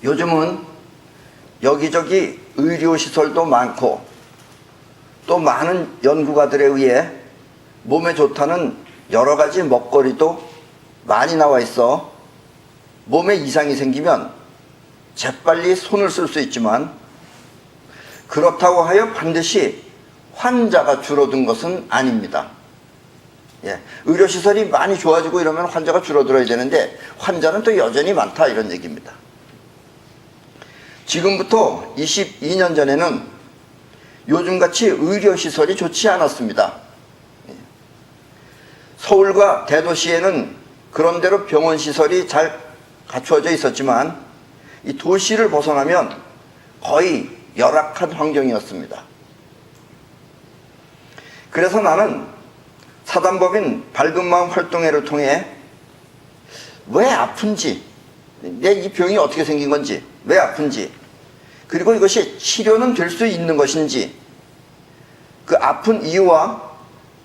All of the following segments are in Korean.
요즘은 여기저기 의료시설도 많고 또 많은 연구가들에 의해 몸에 좋다는 여러 가지 먹거리도 많이 나와 있어 몸에 이상이 생기면 재빨리 손을 쓸 수 있지만 그렇다고 하여 반드시 환자가 줄어든 것은 아닙니다. 의료시설이 많이 좋아지고 이러면 환자가 줄어들어야 되는데 환자는 또 여전히 많다 이런 얘기입니다. 지금부터 22년 전에는 요즘같이 의료시설이 좋지 않았습니다. 서울과 대도시에는 그런대로 병원시설이 잘 갖추어져 있었지만 이 도시를 벗어나면 거의 열악한 환경이었습니다. 그래서 나는 사단법인 밝은마음 활동회를 통해 왜 아픈지, 내 이 병이 어떻게 생긴 건지, 왜 아픈지, 그리고 이것이 치료는 될 수 있는 것인지, 그 아픈 이유와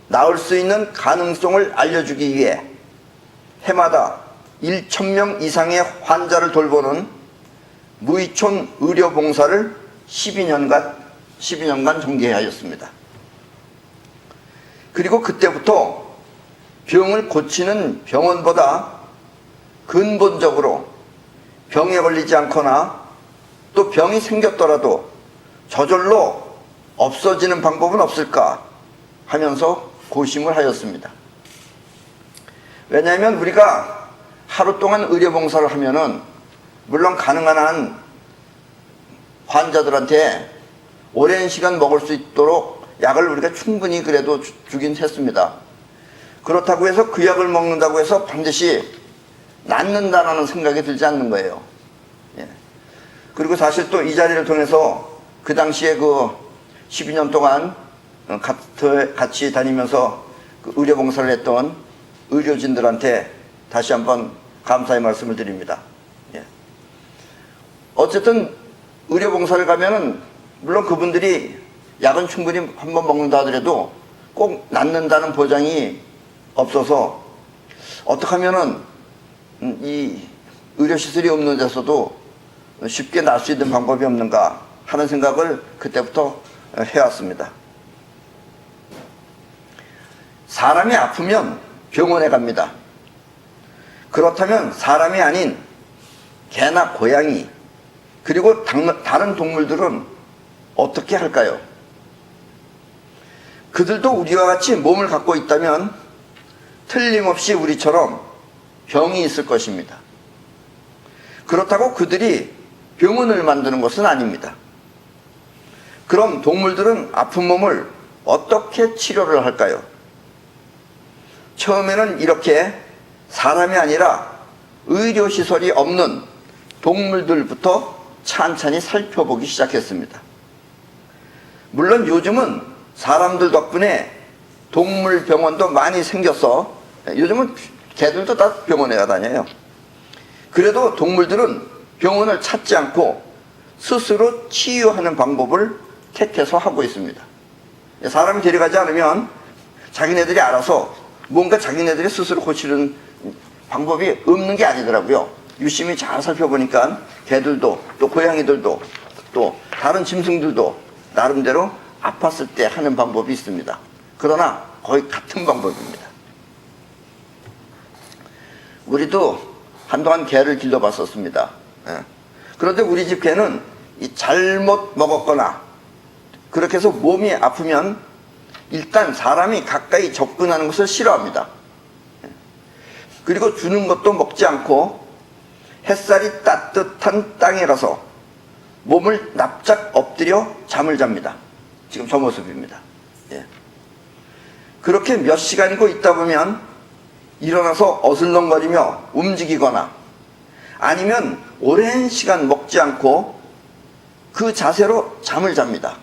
나을 수 있는 가능성을 알려주기 위해 해마다 1,000명 이상의 환자를 돌보는 무의촌 의료봉사를 12년간 전개하였습니다. 그리고 그때부터 병을 고치는 병원보다 근본적으로 병에 걸리지 않거나 또 병이 생겼더라도 저절로 없어지는 방법은 없을까 하면서 고심을 하였습니다. 왜냐하면 우리가 하루 동안 의료봉사를 하면은 물론 가능한 한 환자들한테 오랜 시간 먹을 수 있도록 약을 우리가 충분히 그래도 주긴 했습니다. 그렇다고 해서 그 약을 먹는다고 해서 반드시 낫는다라는 생각이 들지 않는 거예요. 그리고 사실 또 이 자리를 통해서 그 당시에 그 12년 동안 같이 다니면서 그 의료봉사를 했던 의료진들한테 다시 한번 감사의 말씀을 드립니다. 어쨌든 의료봉사를 가면은 물론 그분들이 약은 충분히 한번 먹는다 하더라도 꼭 낫는다는 보장이 없어서 어떻게 하면은 이 의료시설이 없는 데서도 쉽게 날 수 있는 방법이 없는가 하는 생각을 그때부터 해왔습니다. 사람이 아프면 병원에 갑니다. 그렇다면 사람이 아닌 개나 고양이 그리고 다른 동물들은 어떻게 할까요? 그들도 우리와 같이 몸을 갖고 있다면 틀림없이 우리처럼 병이 있을 것입니다. 그렇다고 그들이 병원을 만드는 것은 아닙니다. 그럼 동물들은 아픈 몸을 어떻게 치료를 할까요? 처음에는 이렇게 사람이 아니라 의료시설이 없는 동물들부터 찬찬히 살펴보기 시작했습니다. 물론 요즘은 사람들 덕분에 동물병원도 많이 생겨서 요즘은 개들도 다 병원에 다녀요. 그래도 동물들은 병원을 찾지 않고 스스로 치유하는 방법을 택해서 하고 있습니다. 사람이 데려가지 않으면 자기네들이 알아서 뭔가 자기네들이 스스로 고치는 방법이 없는 게 아니더라고요. 유심히 잘 살펴보니까 개들도 또 고양이들도 또 다른 짐승들도 나름대로 아팠을 때 하는 방법이 있습니다. 그러나 거의 같은 방법입니다. 우리도 한동안 개를 길러봤었습니다. 그런데 우리 집 개는 잘못 먹었거나 그렇게 해서 몸이 아프면 일단 사람이 가까이 접근하는 것을 싫어합니다. 그리고 주는 것도 먹지 않고 햇살이 따뜻한 땅에 가서 몸을 납작 엎드려 잠을 잡니다. 지금 저 모습입니다. 그렇게 몇 시간이고 있다 보면 일어나서 어슬렁거리며 움직이거나 아니면 오랜 시간 먹지 않고 그 자세로 잠을 잡니다.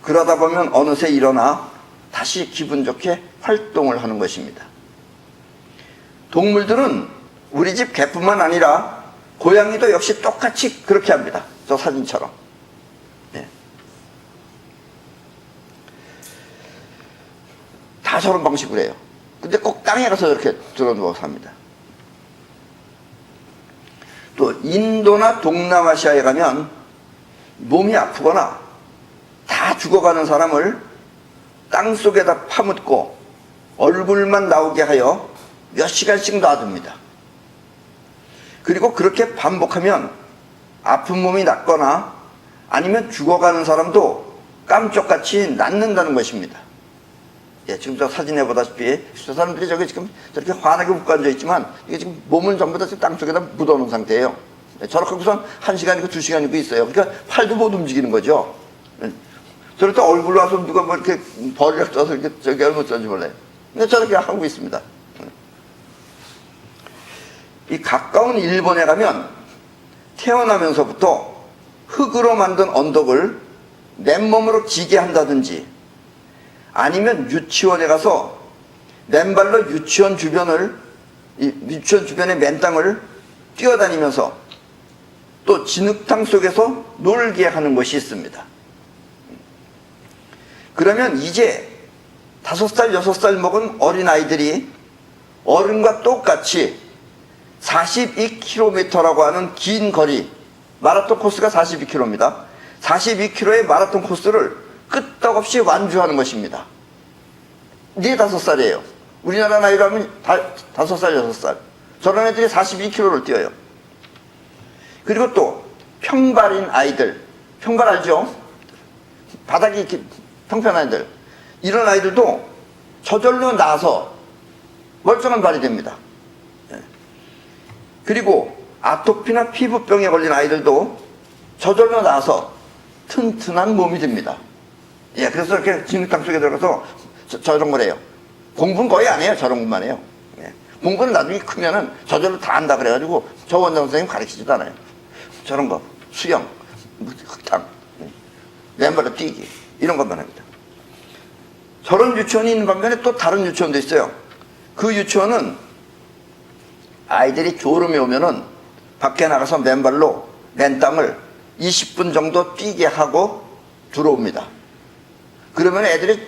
그러다 보면 어느새 일어나 다시 기분 좋게 활동을 하는 것입니다. 동물들은 우리 집 개뿐만 아니라 고양이도 역시 똑같이 그렇게 합니다. 저 사진처럼. 다 저런 방식으로 해요. 근데 꼭 땅에 가서 이렇게 들어누워서 합니다. 또 인도나 동남아시아에 가면 몸이 아프거나 다 죽어가는 사람을 땅속에다 파묻고 얼굴만 나오게 하여 몇 시간씩 놔둡니다. 그리고 그렇게 반복하면 아픈 몸이 낫거나 아니면 죽어가는 사람도 깜짝같이 낫는다는 것입니다. 예, 지금 저 사진에 보다시피 저 사람들이 저기 지금 저렇게 환하게 웃고 앉아있지만 이게 지금 몸을 전부 다 땅속에다 묻어놓은 상태예요. 예, 저렇게 하고선 1시간이고 2시간이고 있어요. 그러니까 팔도 못 움직이는 거죠. 예, 저럴 때 얼굴로 와서 누가 뭐 이렇게 벌이를 떠서 이렇게 저기 하는 어쩐지 몰라요. 근데 저렇게 하고 있습니다. 이 가까운 일본에 가면 태어나면서부터 흙으로 만든 언덕을 맨몸으로 기게 한다든지 아니면 유치원에 가서 맨발로 유치원 주변의 맨 땅을 뛰어다니면서 또 진흙탕 속에서 놀게 하는 것이 있습니다. 그러면 이제 5살, 6살 먹은 어린아이들이 어른과 똑같이 42km라고 하는 긴 거리, 마라톤 코스가 42km입니다. 42km의 마라톤 코스를 끄떡없이 완주하는 것입니다. 4, 5살이에요. 우리나라 나이로 하면 5살, 6살. 저런 애들이 42km를 뛰어요. 그리고 또 평발인 아이들, 평발 알죠? 바닥이 이렇게 평평한 아이들. 이런 아이들도 저절로 나서 멀쩡한 발이 됩니다. 그리고 아토피나 피부병에 걸린 아이들도 저절로 나서 튼튼한 몸이 됩니다. 예, 그래서 이렇게 진흙탕 속에 들어가서 저런 걸 해요. 공부는 거의 안 해요. 저런 것만 해요. 예. 공부는 나중에 크면은 저절로 다 한다 그래가지고 저 원장 선생님 가르치지도 않아요. 저런 거, 수영, 흙탕, 맨발로 뛰기, 이런 것만 합니다. 저런 유치원이 있는 반면에 또 다른 유치원도 있어요. 그 유치원은 아이들이 졸음이 오면은 밖에 나가서 맨발로 맨 땅을 20분 정도 뛰게 하고 들어옵니다. 그러면 애들이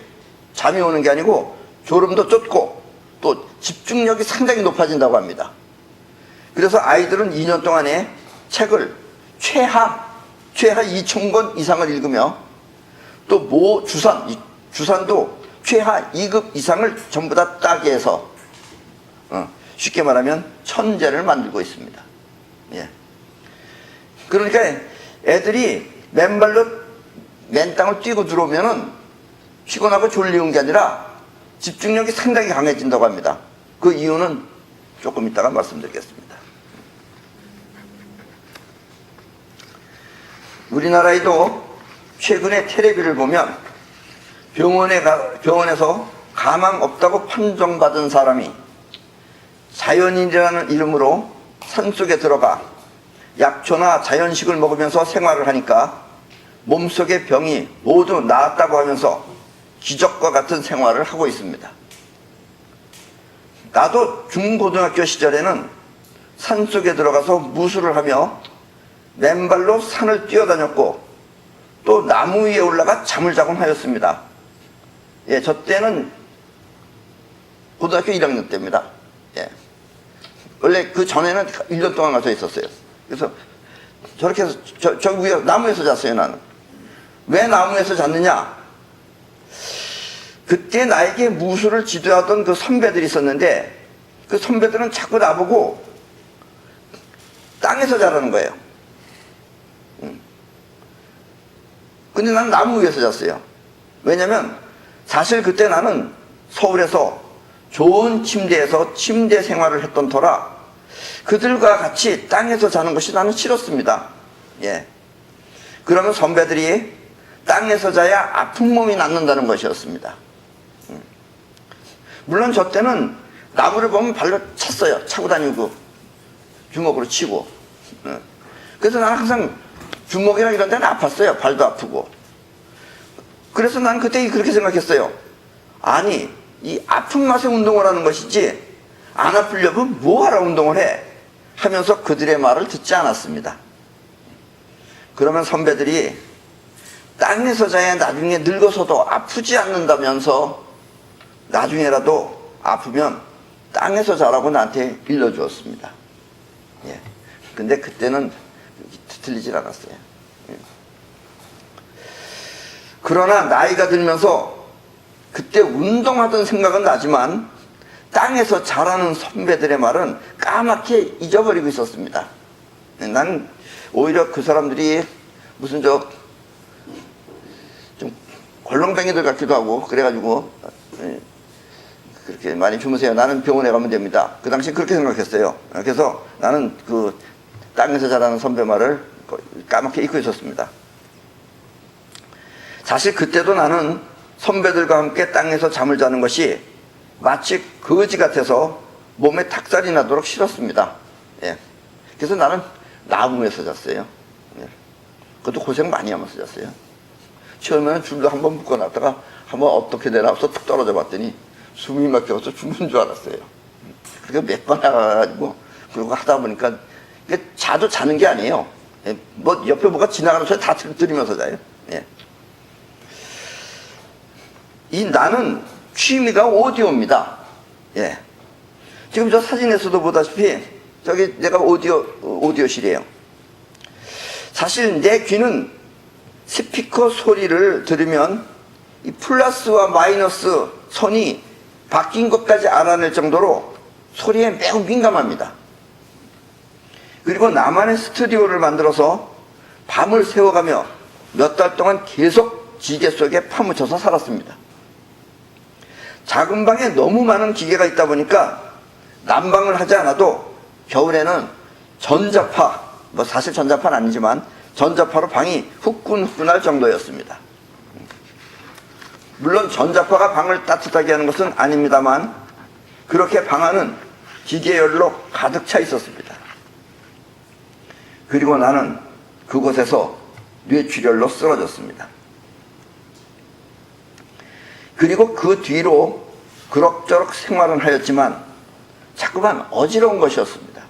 잠이 오는 게 아니고 졸음도 쫓고 또 집중력이 상당히 높아진다고 합니다. 그래서 아이들은 2년 동안에 책을 최하 2,000권 이상을 읽으며 또 주산도 최하 2급 이상을 전부 다 따게 해서 쉽게 말하면 천재를 만들고 있습니다. 예. 그러니까 애들이 맨발로 맨 땅을 뛰고 들어오면은 피곤하고 졸리운 게 아니라 집중력이 상당히 강해진다고 합니다. 그 이유는 조금 이따가 말씀드리겠습니다. 우리나라에도 최근에 텔레비를 보면 병원에서 가망 없다고 판정받은 사람이 자연인이라는 이름으로 산속에 들어가 약초나 자연식을 먹으면서 생활을 하니까 몸속의 병이 모두 나았다고 하면서 기적과 같은 생활을 하고 있습니다. 나도 중고등학교 시절에는 산속에 들어가서 무술을 하며 맨발로 산을 뛰어다녔고 또 나무 위에 올라가 잠을 자곤 하였습니다. 예, 저 때는 고등학교 1학년 때입니다. 예. 원래 그 전에는 1년 동안 가서 있었어요. 그래서 저렇게 해서 저 위에 나무에서 잤어요. 나는 왜 나무에서 잤느냐, 그때 나에게 무술을 지도하던 그 선배들이 있었는데 그 선배들은 자꾸 나보고 땅에서 자라는 거예요. 근데 나는 나무 위에서 잤어요. 왜냐면 사실 그때 나는 서울에서 좋은 침대에서 침대 생활을 했던 터라 그들과 같이 땅에서 자는 것이 나는 싫었습니다. 예. 그러면 선배들이 땅에서 자야 아픈 몸이 낫는다는 것이었습니다. 물론 저 때는 나무를 보면 발로 찼어요. 차고 다니고 주먹으로 치고. 그래서 나는 항상 주먹이나 이런 데는 아팠어요. 발도 아프고. 그래서 나는 그때 그렇게 생각했어요. 아니, 이 아픈 맛에 운동을 하는 것이지 안 아프려면 뭐하러 운동을 해? 하면서 그들의 말을 듣지 않았습니다. 그러면 선배들이 땅에서 자야 나중에 늙어서도 아프지 않는다면서 나중에라도 아프면 땅에서 자라고 나한테 일러주었습니다. 예. 근데 그때는 틀리질 않았어요. 그러나 나이가 들면서 그때 운동하던 생각은 나지만 땅에서 자라는 선배들의 말은 까맣게 잊어버리고 있었습니다. 난 오히려 그 사람들이 무슨 좀 걸렁뱅이들 같기도 하고 그래가지고 그렇게 많이 주무세요. 나는 병원에 가면 됩니다. 그 당시 그렇게 생각했어요. 그래서 나는 그 땅에서 자라는 선배 말을 까맣게 잊고 있었습니다. 사실 그때도 나는 선배들과 함께 땅에서 잠을 자는 것이 마치 거지 같아서 몸에 탁살이 나도록 싫었습니다. 예. 그래서 나는 나무에서 잤어요. 예. 그것도 고생 많이 하면서 잤어요. 처음에는 줄도 한번 묶어놨다가 한번 어떻게 되나 해서 툭 떨어져 봤더니 숨이 막혀서 죽는 줄 알았어요. 그렇게 몇 번 해가지고 그러고 하다 보니까 이게 자도 자는 게 아니에요. 예. 뭐 옆에 뭐가 지나가는 소리 다 들으면서 자요. 예. 이 나는 취미가 오디오입니다. 예. 지금 저 사진에서도 보다시피 저기 내가 오디오실이에요. 사실 내 귀는 스피커 소리를 들으면 이 플러스와 마이너스 선이 바뀐 것까지 알아낼 정도로 소리에 매우 민감합니다. 그리고 나만의 스튜디오를 만들어서 밤을 새워가며 몇 달 동안 계속 지게 속에 파묻혀서 살았습니다. 작은 방에 너무 많은 기계가 있다 보니까 난방을 하지 않아도 겨울에는 전자파, 뭐 사실 전자파는 아니지만 전자파로 방이 후끈후끈할 정도였습니다. 물론 전자파가 방을 따뜻하게 하는 것은 아닙니다만 그렇게 방 안은 기계열로 가득 차 있었습니다. 그리고 나는 그곳에서 뇌출혈로 쓰러졌습니다. 그리고 그 뒤로 그럭저럭 생활은 하였지만 자꾸만 어지러운 것이었습니다.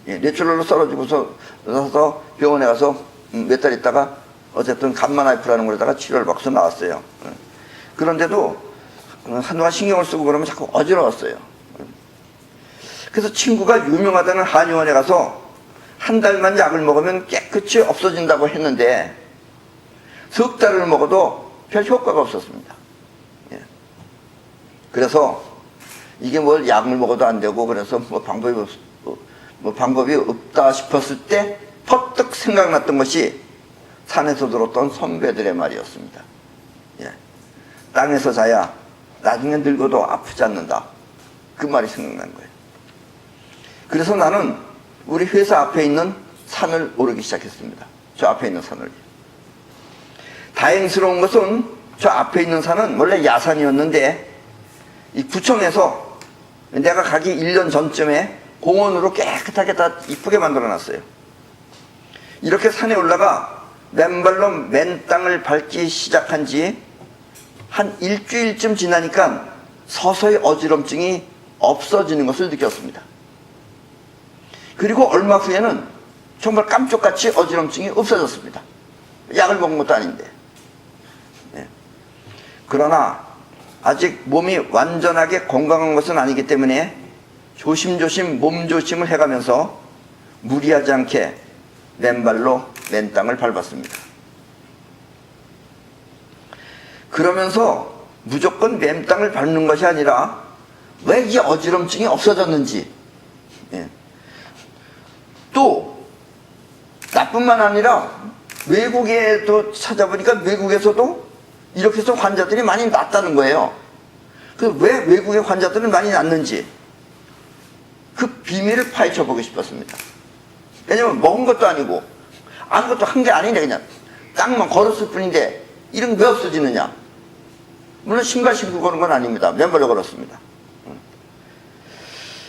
예, 뇌출혈로 쓰러지고서 병원에 가서 몇 달 있다가 어쨌든 감마나이프라는 걸에다가 치료를 받고서 나왔어요. 그런데도 한동안 신경을 쓰고 그러면 자꾸 어지러웠어요. 그래서 친구가 유명하다는 한의원에 가서 한 달만 약을 먹으면 깨끗이 없어진다고 했는데 석 달을 먹어도 별 효과가 없었습니다. 그래서 이게 뭘 약을 먹어도 안 되고 그래서 뭐 방법이 없다 싶었을 때 퍼뜩 생각났던 것이 산에서 들었던 선배들의 말이었습니다. 예. 땅에서 자야 나중에 늙어도 아프지 않는다. 그 말이 생각난 거예요. 그래서 나는 우리 회사 앞에 있는 산을 오르기 시작했습니다. 저 앞에 있는 산을. 다행스러운 것은 저 앞에 있는 산은 원래 야산이었는데 이 구청에서 내가 가기 1년 전쯤에 공원으로 깨끗하게 다 이쁘게 만들어 놨어요. 이렇게 산에 올라가 맨발로 맨 땅을 밟기 시작한 지 한 일주일쯤 지나니까 서서히 어지럼증이 없어지는 것을 느꼈습니다. 그리고 얼마 후에는 정말 깜짝같이 어지럼증이 없어졌습니다. 약을 먹은 것도 아닌데. 네. 그러나 아직 몸이 완전하게 건강한 것은 아니기 때문에 조심조심 몸조심을 해가면서 무리하지 않게 맨발로 맨 땅을 밟았습니다. 그러면서 무조건 맨 땅을 밟는 것이 아니라 왜 이 어지럼증이 없어졌는지, 예. 또 나뿐만 아니라 외국에도 찾아보니까 외국에서도 이렇게 해서 환자들이 많이 낫다는 거예요. 왜 외국의 환자들은 많이 낫는지 그 비밀을 파헤쳐 보고 싶었습니다. 왜냐면 먹은 것도 아니고 아무것도 한 게 아니네. 그냥 땅만 걸었을 뿐인데 이런 게 왜 없어지느냐. 물론 신발 신고 거는 건 아닙니다. 맨발로 걸었습니다.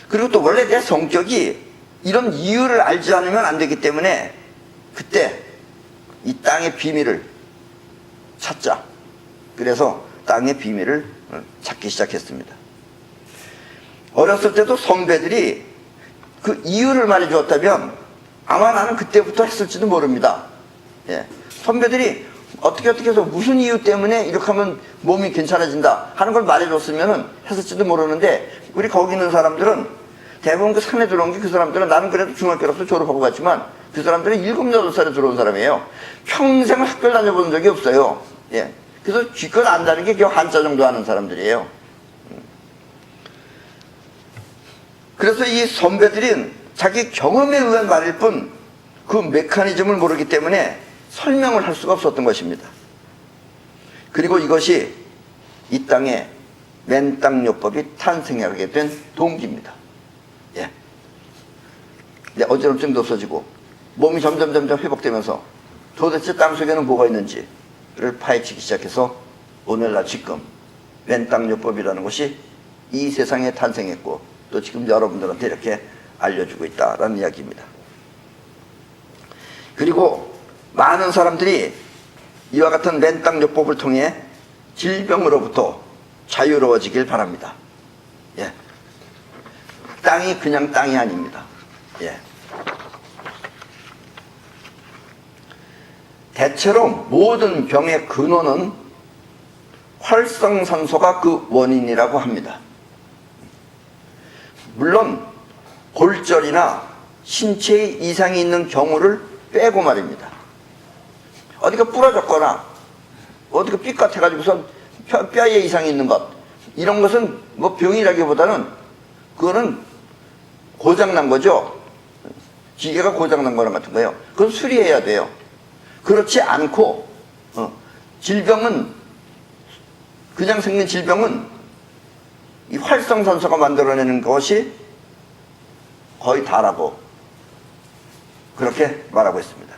그리고 또 원래 내 성격이 이런 이유를 알지 않으면 안 되기 때문에 그때 이 땅의 비밀을 찾자. 그래서 땅의 비밀을 찾기 시작했습니다. 어렸을 때도 선배들이 그 이유를 말해주었다면 아마 나는 그때부터 했을지도 모릅니다. 예. 선배들이 어떻게 해서 무슨 이유 때문에 이렇게 하면 몸이 괜찮아진다 하는 걸 말해줬으면 했을지도 모르는데 우리 거기 있는 사람들은 대부분 그 산에 들어온 게 그 사람들은 나는 그래도 중학교로서 졸업하고 갔지만 그 사람들은 7, 8살에 들어온 사람이에요. 평생 학교를 다녀본 적이 없어요. 예. 그래서 기껏 안다는 게 겨우 한자 정도 하는 사람들이에요. 그래서 이 선배들은 자기 경험에 의한 말일 뿐 그 메커니즘을 모르기 때문에 설명을 할 수가 없었던 것입니다. 그리고 이것이 이 땅에 맨땅요법이 탄생하게 된 동기입니다. 예. 내 어지럼증도 없어지고 몸이 점점 회복되면서 도대체 땅속에는 뭐가 있는지를 파헤치기 시작해서 오늘날 지금 맨땅요법이라는 것이 이 세상에 탄생했고 또 지금 여러분들한테 이렇게 알려주고 있다라는 이야기입니다. 그리고 많은 사람들이 이와 같은 맨땅요법을 통해 질병으로부터 자유로워지길 바랍니다. 예. 땅이 그냥 땅이 아닙니다. 예. 대체로 모든 병의 근원은 활성산소가 그 원인이라고 합니다. 물론 골절이나 신체에 이상이 있는 경우를 빼고 말입니다. 어디가 부러졌거나 어디가 삐 같아가지고서 뼈에 이상이 있는 것, 이런 것은 뭐 병이라기보다는 그거는 고장난 거죠. 기계가 고장난 거랑 같은 거예요. 그건 수리해야 돼요. 그렇지 않고 질병은, 그냥 생긴 질병은 이 활성산소가 만들어내는 것이 거의 다라고 그렇게 말하고 있습니다.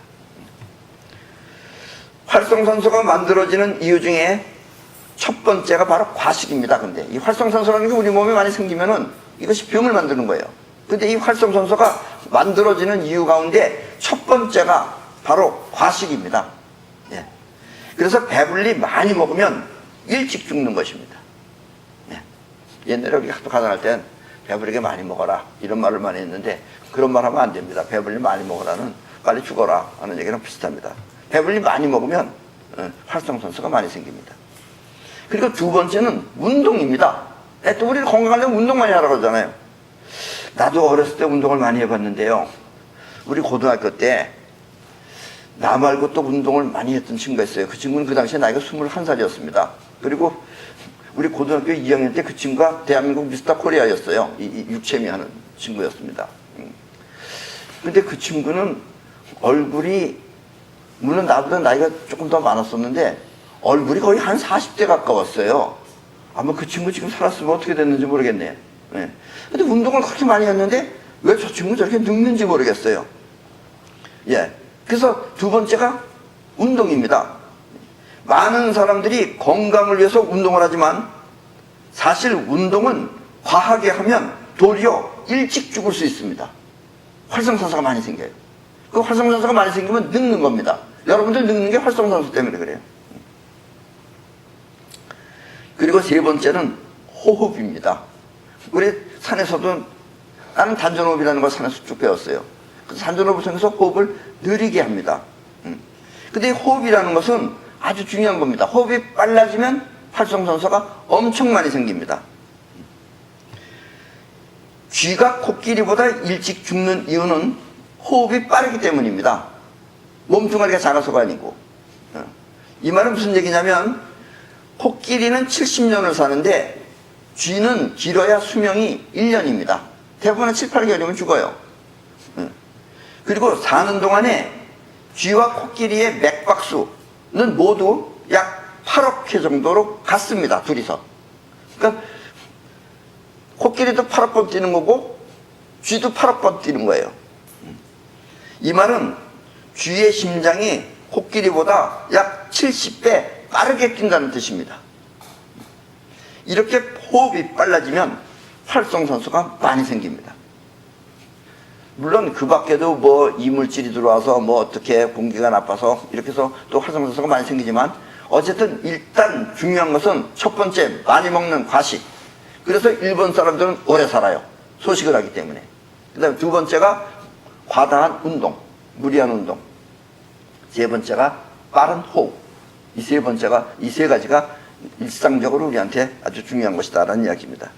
활성산소가 만들어지는 이유 중에 첫 번째가 바로 과식입니다. 근데 이 활성산소라는 게 우리 몸에 많이 생기면은 이것이 병을 만드는 거예요. 근데 이 활성산소가 만들어지는 이유 가운데 첫 번째가 바로 과식입니다. 예. 그래서 배불리 많이 먹으면 일찍 죽는 것입니다. 예. 옛날에 우리가 학교 가다할 땐 배부르게 많이 먹어라 이런 말을 많이 했는데 그런 말 하면 안 됩니다. 배불리 많이 먹으라는 빨리 죽어라 하는 얘기랑 비슷합니다. 배불리 많이 먹으면 활성산소가 많이 생깁니다. 그리고 두 번째는 운동입니다. 또 우리 건강하려면 운동 많이 하라고 그러잖아요. 나도 어렸을 때 운동을 많이 해봤는데요. 우리 고등학교 때 나 말고 또 운동을 많이 했던 친구가 있어요. 그 친구는 그 당시에 나이가 21살이었습니다. 그리고 우리 고등학교 2학년 때 그 친구가 대한민국 미스터 코리아였어요. 이 육체미 하는 친구였습니다. 근데 그 친구는 얼굴이, 물론 나보다 나이가 조금 더 많았었는데 얼굴이 거의 한 40대 가까웠어요. 아마 그 친구 지금 살았으면 어떻게 됐는지 모르겠네요. 네. 근데 운동을 그렇게 많이 했는데 왜 저 친구 저렇게 늙는지 모르겠어요. 예. 그래서 두 번째가 운동입니다. 많은 사람들이 건강을 위해서 운동을 하지만 사실 운동은 과하게 하면 도리어 일찍 죽을 수 있습니다. 활성산소가 많이 생겨요. 그 활성산소가 많이 생기면 늙는 겁니다. 여러분들 늙는 게 활성산소 때문에 그래요. 그리고 세 번째는 호흡입니다. 우리 산에서도 나는 단전호흡이라는 걸 산에서 쭉 배웠어요. 그래서 단전호흡을 통해서 호흡을 느리게 합니다. 근데 호흡이라는 것은 아주 중요한 겁니다. 호흡이 빨라지면 활성산소가 엄청 많이 생깁니다. 쥐가 코끼리보다 일찍 죽는 이유는 호흡이 빠르기 때문입니다. 몸뚱아리가 작아서가 아니고. 이 말은 무슨 얘기냐면 코끼리는 70년을 사는데 쥐는 길어야 수명이 1년입니다. 대부분 7, 8개월이면 죽어요. 그리고 사는 동안에 쥐와 코끼리의 맥박수는 모두 약 8억 회 정도로 같습니다. 둘이서. 그러니까 코끼리도 8억 번 뛰는 거고 쥐도 8억 번 뛰는 거예요. 이 말은 쥐의 심장이 코끼리보다 약 70배 빠르게 뛴다는 뜻입니다. 이렇게 호흡이 빨라지면 활성산소가 많이 생깁니다. 물론 그 밖에도 뭐 이물질이 들어와서 뭐 어떻게 공기가 나빠서 이렇게 해서 또 활성산소가 많이 생기지만 어쨌든 일단 중요한 것은 첫 번째 많이 먹는 과식. 그래서 일본 사람들은 오래 살아요. 소식을 하기 때문에. 그 다음에 두 번째가 과다한 운동, 무리한 운동. 세 번째가 빠른 호흡. 이 세 가지가 일상적으로 우리한테 아주 중요한 것이다라는 이야기입니다.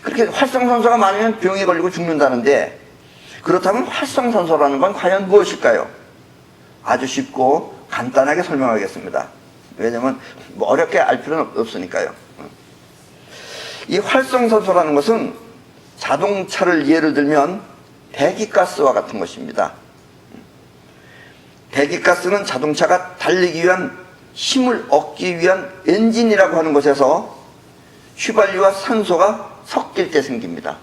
그렇게 활성산소가 많으면 병에 걸리고 죽는다는데, 그렇다면 활성산소라는 건 과연 무엇일까요? 아주 쉽고 간단하게 설명하겠습니다. 왜냐면 뭐 어렵게 알 필요는 없으니까요. 이 활성산소라는 것은 자동차를 예를 들면 배기가스와 같은 것입니다. 배기가스는 자동차가 달리기 위한 힘을 얻기 위한 엔진이라고 하는 곳에서 휘발유와 산소가 섞일 때 생깁니다.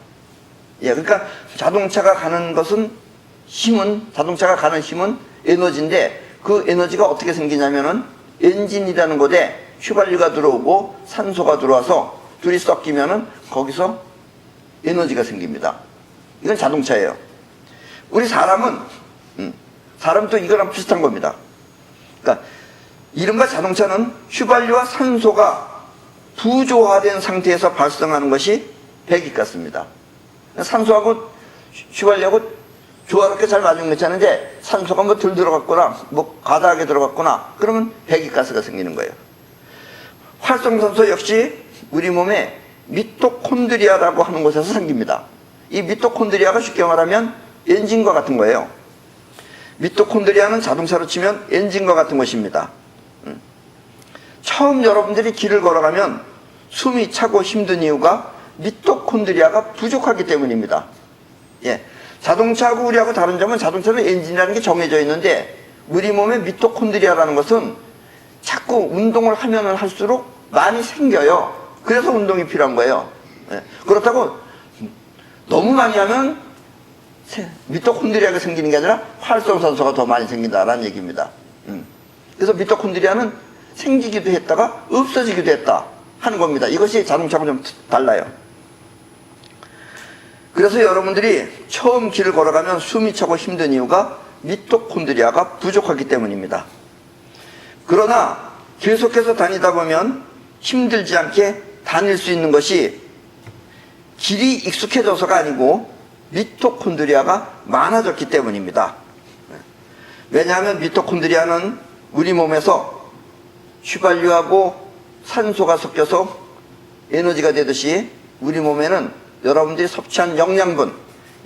예, 그러니까 자동차가 가는 힘은 에너지인데, 그 에너지가 어떻게 생기냐면은 엔진이라는 곳에 휘발유가 들어오고 산소가 들어와서 둘이 섞이면은 거기서 에너지가 생깁니다. 이건 자동차예요. 우리 사람도 이거랑 비슷한 겁니다. 그러니까 이른바 자동차는 휘발유와 산소가 부조화된 상태에서 발생하는 것이 배기가스입니다. 산소하고 휘발유하고 조화롭게 잘 맞으면 괜찮은데, 산소가 뭐 덜 들어갔거나 뭐 가다하게 들어갔거나 그러면 배기가스가 생기는 거예요. 활성산소 역시 우리 몸에 미토콘드리아라고 하는 곳에서 생깁니다. 이 미토콘드리아가 쉽게 말하면 엔진과 같은 거예요. 미토콘드리아는 자동차로 치면 엔진과 같은 것입니다. 처음 여러분들이 길을 걸어가면 숨이 차고 힘든 이유가 미토콘드리아가 부족하기 때문입니다. 예. 자동차하고 우리하고 다른 점은, 자동차는 엔진이라는 게 정해져 있는데, 우리 몸의 미토콘드리아라는 것은 자꾸 운동을 하면 할수록 많이 생겨요. 그래서 운동이 필요한 거예요. 예. 그렇다고 너무 많이 하면 미토콘드리아가 생기는 게 아니라 활성산소가 더 많이 생긴다라는 얘기입니다. 그래서 미토콘드리아는 생기기도 했다가 없어지기도 했다 하는 겁니다. 이것이 자동차하고 좀 달라요. 그래서 여러분들이 처음 길을 걸어가면 숨이 차고 힘든 이유가 미토콘드리아가 부족하기 때문입니다. 그러나 계속해서 다니다 보면 힘들지 않게 다닐 수 있는 것이 길이 익숙해져서가 아니고 미토콘드리아가 많아졌기 때문입니다. 왜냐하면 미토콘드리아는 우리 몸에서 휘발유하고 산소가 섞여서 에너지가 되듯이 우리 몸에는 여러분들이 섭취한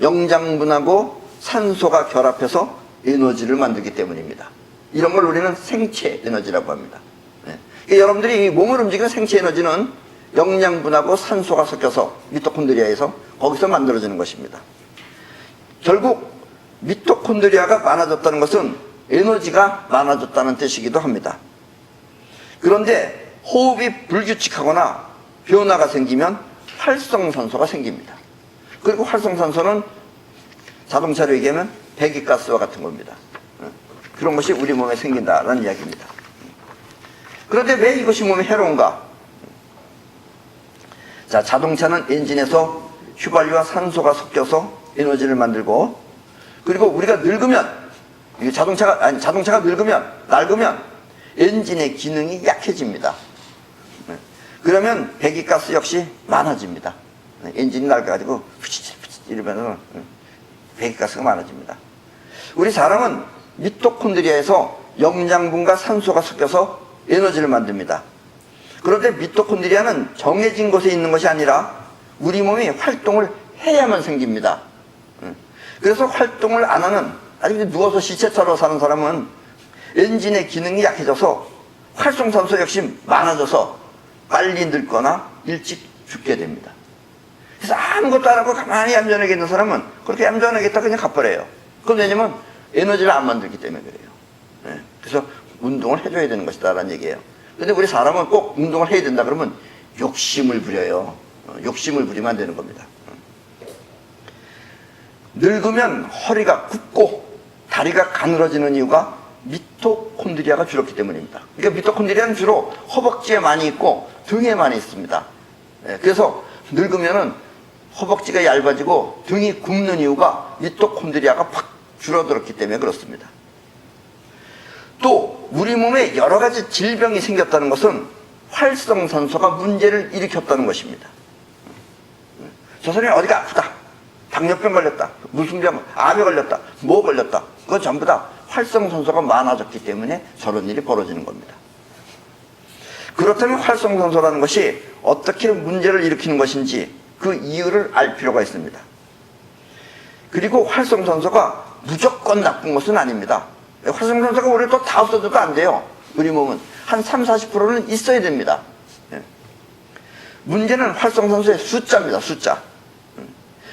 영양분하고 산소가 결합해서 에너지를 만들기 때문입니다. 이런 걸 우리는 생체 에너지라고 합니다. 그러니까 여러분들이 이 몸을 움직이는 생체 에너지는 영양분하고 산소가 섞여서 미토콘드리아에서 거기서 만들어지는 것입니다. 결국 미토콘드리아가 많아졌다는 것은 에너지가 많아졌다는 뜻이기도 합니다. 그런데 호흡이 불규칙하거나 변화가 생기면 활성산소가 생깁니다. 그리고 활성산소는 자동차로 얘기하면 배기가스와 같은 겁니다. 그런 것이 우리 몸에 생긴다라는 이야기입니다. 그런데 왜 이것이 몸에 해로운가? 자, 자동차는 엔진에서 휘발유와 산소가 섞여서 에너지를 만들고, 그리고 우리가 늙으면, 자동차가 낡으면 엔진의 기능이 약해집니다. 그러면 배기가스 역시 많아집니다. 엔진이 낡아가지고 이러면 배기가스가 많아집니다. 우리 사람은 미토콘드리아에서 영양분과 산소가 섞여서 에너지를 만듭니다. 그런데 미토콘드리아는 정해진 곳에 있는 것이 아니라 우리 몸이 활동을 해야만 생깁니다. 그래서 활동을 안 하는, 아직 누워서 시체처럼 사는 사람은 엔진의 기능이 약해져서 활성산소 역시 많아져서 빨리 늙거나 일찍 죽게 됩니다. 그래서 아무것도 안 하고 가만히 얌전하게 있는 사람은 그렇게 얌전하게 있다 그냥 가버려요. 그건 왜냐면 에너지를 안 만들기 때문에 그래요. 그래서 운동을 해줘야 되는 것이다 라는 얘기예요. 근데 우리 사람은 꼭 운동을 해야 된다 그러면 욕심을 부려요. 욕심을 부리면 안 되는 겁니다. 늙으면 허리가 굽고 다리가 가늘어지는 이유가 미토콘드리아가 줄었기 때문입니다. 그러니까 미토콘드리아는 주로 허벅지에 많이 있고 등에 많이 있습니다. 그래서 늙으면은 허벅지가 얇아지고 등이 굽는 이유가 미토콘드리아가 확 줄어들었기 때문에 그렇습니다. 또 우리 몸에 여러 가지 질병이 생겼다는 것은 활성산소가 문제를 일으켰다는 것입니다. 저 사람이 어디가 아프다, 당뇨병 걸렸다, 무슨 병, 암에 걸렸다, 뭐 걸렸다, 그건 전부 다 활성산소가 많아졌기 때문에 저런 일이 벌어지는 겁니다. 그렇다면 활성산소라는 것이 어떻게 문제를 일으키는 것인지 그 이유를 알 필요가 있습니다. 그리고 활성산소가 무조건 나쁜 것은 아닙니다. 활성산소가 우리 또 다 없어져도 안 돼요. 우리 몸은 한 30~40%는 있어야 됩니다. 문제는 활성산소의 숫자입니다. 숫자.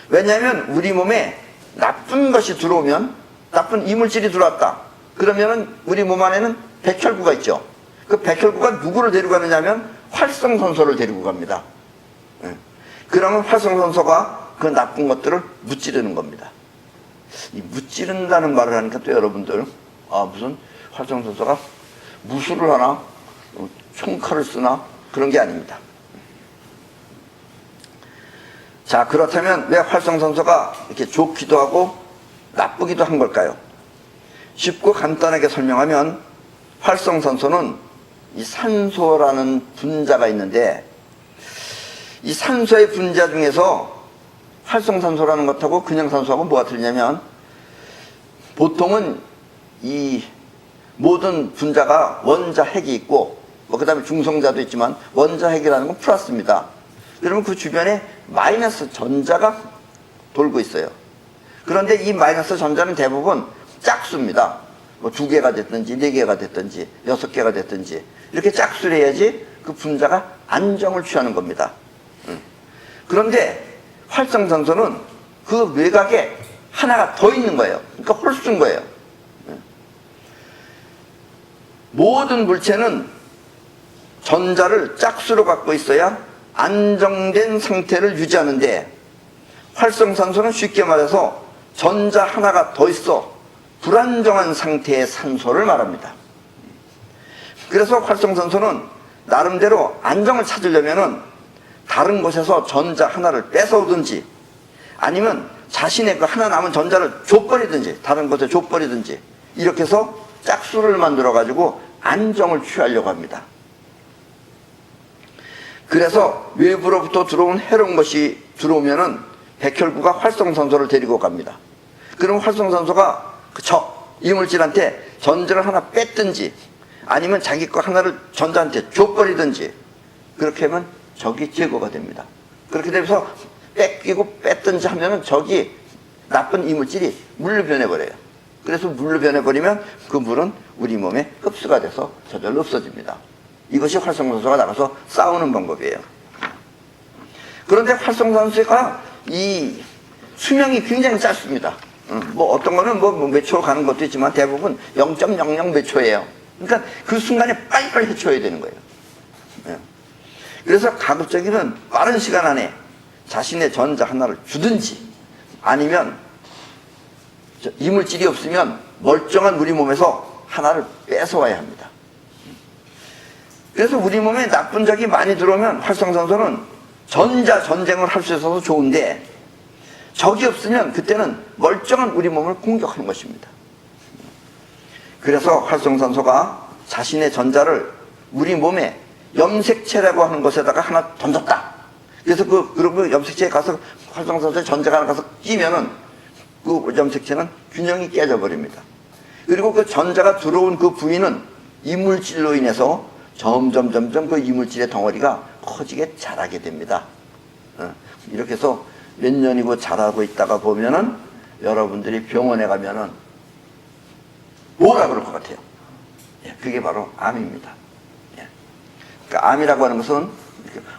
왜냐하면 우리 몸에 나쁜 것이 들어오면, 나쁜 이물질이 들어왔다 그러면은 우리 몸 안에는 백혈구가 있죠. 그 백혈구가 누구를 데리고 가느냐면 활성산소를 데리고 갑니다. 그러면 활성산소가 그 나쁜 것들을 무찌르는 겁니다. 이 무찌른다는 말을 하니까 또 여러분들, 무슨 활성산소가 무술을 하나, 총칼을 쓰나, 그런 게 아닙니다. 자, 그렇다면 왜 활성산소가 이렇게 좋기도 하고 나쁘기도 한 걸까요? 쉽고 간단하게 설명하면 활성산소는 이 산소라는 분자가 있는데, 이 산소의 분자 중에서 활성산소라는 것하고 그냥 산소하고 뭐가 틀리냐면, 보통은 이 모든 분자가 원자 핵이 있고, 그 다음에 중성자도 있지만 원자 핵이라는 건 플러스입니다. 그러면 그 주변에 마이너스 전자가 돌고 있어요. 그런데 이 마이너스 전자는 대부분 짝수입니다. 뭐 2개가 됐든지 4개가 됐든지 6개가 됐든지 이렇게 짝수를 해야지 그 분자가 안정을 취하는 겁니다. 그런데 활성산소는 그 외곽에 하나가 더 있는 거예요. 그러니까 홀수인 거예요. 모든 물체는 전자를 짝수로 갖고 있어야 안정된 상태를 유지하는데, 활성산소는 쉽게 말해서 전자 하나가 더 있어 불안정한 상태의 산소를 말합니다. 그래서 활성산소는 나름대로 안정을 찾으려면은 다른 곳에서 전자 하나를 뺏어오든지, 아니면 자신의 그 하나 남은 전자를 줘버리든지, 다른 곳에 줘버리든지, 이렇게 해서 짝수를 만들어 가지고 안정을 취하려고 합니다. 그래서 외부로부터 들어온 해로운 것이 들어오면은 백혈구가 활성산소를 데리고 갑니다. 그럼 활성산소가 그 이물질한테 전자를 하나 뺐든지, 아니면 자기 거 하나를 전자한테 줘버리든지, 그렇게 하면 적이 제거가 됩니다. 그렇게 되면서 뺏기고 뺐든지 하면은 적이 나쁜 이물질이 물로 변해버려요. 그래서 물로 변해버리면 그 물은 우리 몸에 흡수가 돼서 저절로 없어집니다. 이것이 활성산소가 나가서 싸우는 방법이에요. 그런데 활성산소가 이 수명이 굉장히 짧습니다. 뭐 어떤 거는 뭐 몇 초 가는 것도 있지만 대부분 0.00 몇 초예요. 그러니까 그 순간에 빨리빨리 해쳐야 되는 거예요. 그래서 가급적이면 빠른 시간 안에 자신의 전자 하나를 주든지, 아니면 이물질이 없으면 멀쩡한 우리 몸에서 하나를 뺏어와야 합니다. 그래서 우리 몸에 나쁜 적이 많이 들어오면 활성산소는 전자 전쟁을 할 수 있어서 좋은데, 적이 없으면 그때는 멀쩡한 우리 몸을 공격하는 것입니다. 그래서 활성산소가 자신의 전자를 우리 몸에 염색체라고 하는 것에다가 하나 던졌다. 그래서 그리고 염색체에 가서 활성산소에 전자가 하나 가서 끼면은 그 염색체는 균형이 깨져버립니다. 그리고 그 전자가 들어온 그 부위는 이물질로 인해서 점점 그 이물질의 덩어리가 커지게 자라게 됩니다. 이렇게 해서 몇 년이고 자라고 있다가 보면은 여러분들이 병원에 가면은 뭐라 그럴 것 같아요? 그게 바로 암입니다. 그러니까 암이라고 하는 것은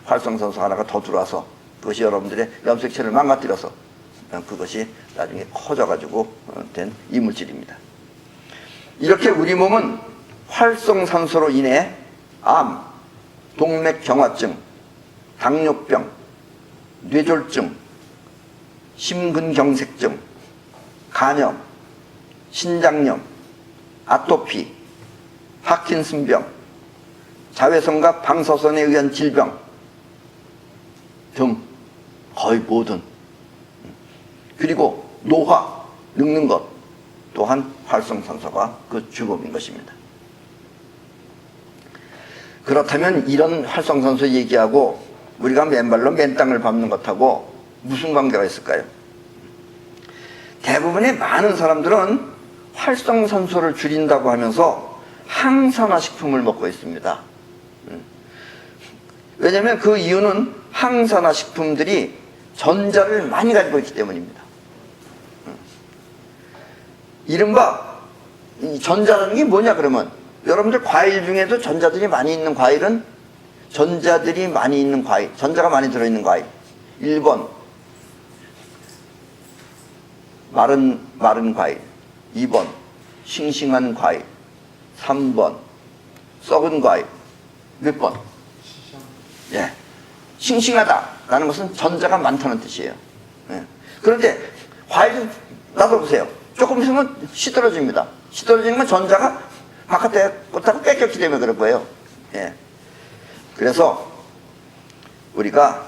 활성산소 하나가 더 들어와서 그것이 여러분들의 염색체를 망가뜨려서 그것이 나중에 커져가지고 된 이물질입니다. 이렇게 우리 몸은 활성산소로 인해 암, 동맥경화증, 당뇨병, 뇌졸중, 심근경색증, 간염, 신장염, 아토피, 파킨슨병, 자외선과 방사선에 의한 질병 등 거의 모든, 그리고 노화, 늙는 것 또한 활성산소가 그 주범인 것입니다. 그렇다면 이런 활성산소 얘기하고 우리가 맨발로 맨 땅을 밟는 것하고 무슨 관계가 있을까요? 대부분의 많은 사람들은 활성산소를 줄인다고 하면서 항산화 식품을 먹고 있습니다. 왜냐하면 그 이유는 항산화 식품들이 전자를 많이 가지고 있기 때문입니다. 이른바 이 전자라는 게 뭐냐 그러면 여러분들 과일 중에도 전자들이 많이 있는 과일은 전자들이 많이 있는 과일, 전자가 많이 들어있는 과일. 1번 마른 과일, 2번 싱싱한 과일, 3번 썩은 과일. 몇 번? 예. 싱싱하다라는 것은 전자가 많다는 뜻이에요. 예. 그런데 과일 놔둬보세요. 조금 있으면 시들어집니다. 시들어지는 건 전자가 바깥에 꽂다가 뺏겼기 때문에 그럴 거예요. 예. 그래서 우리가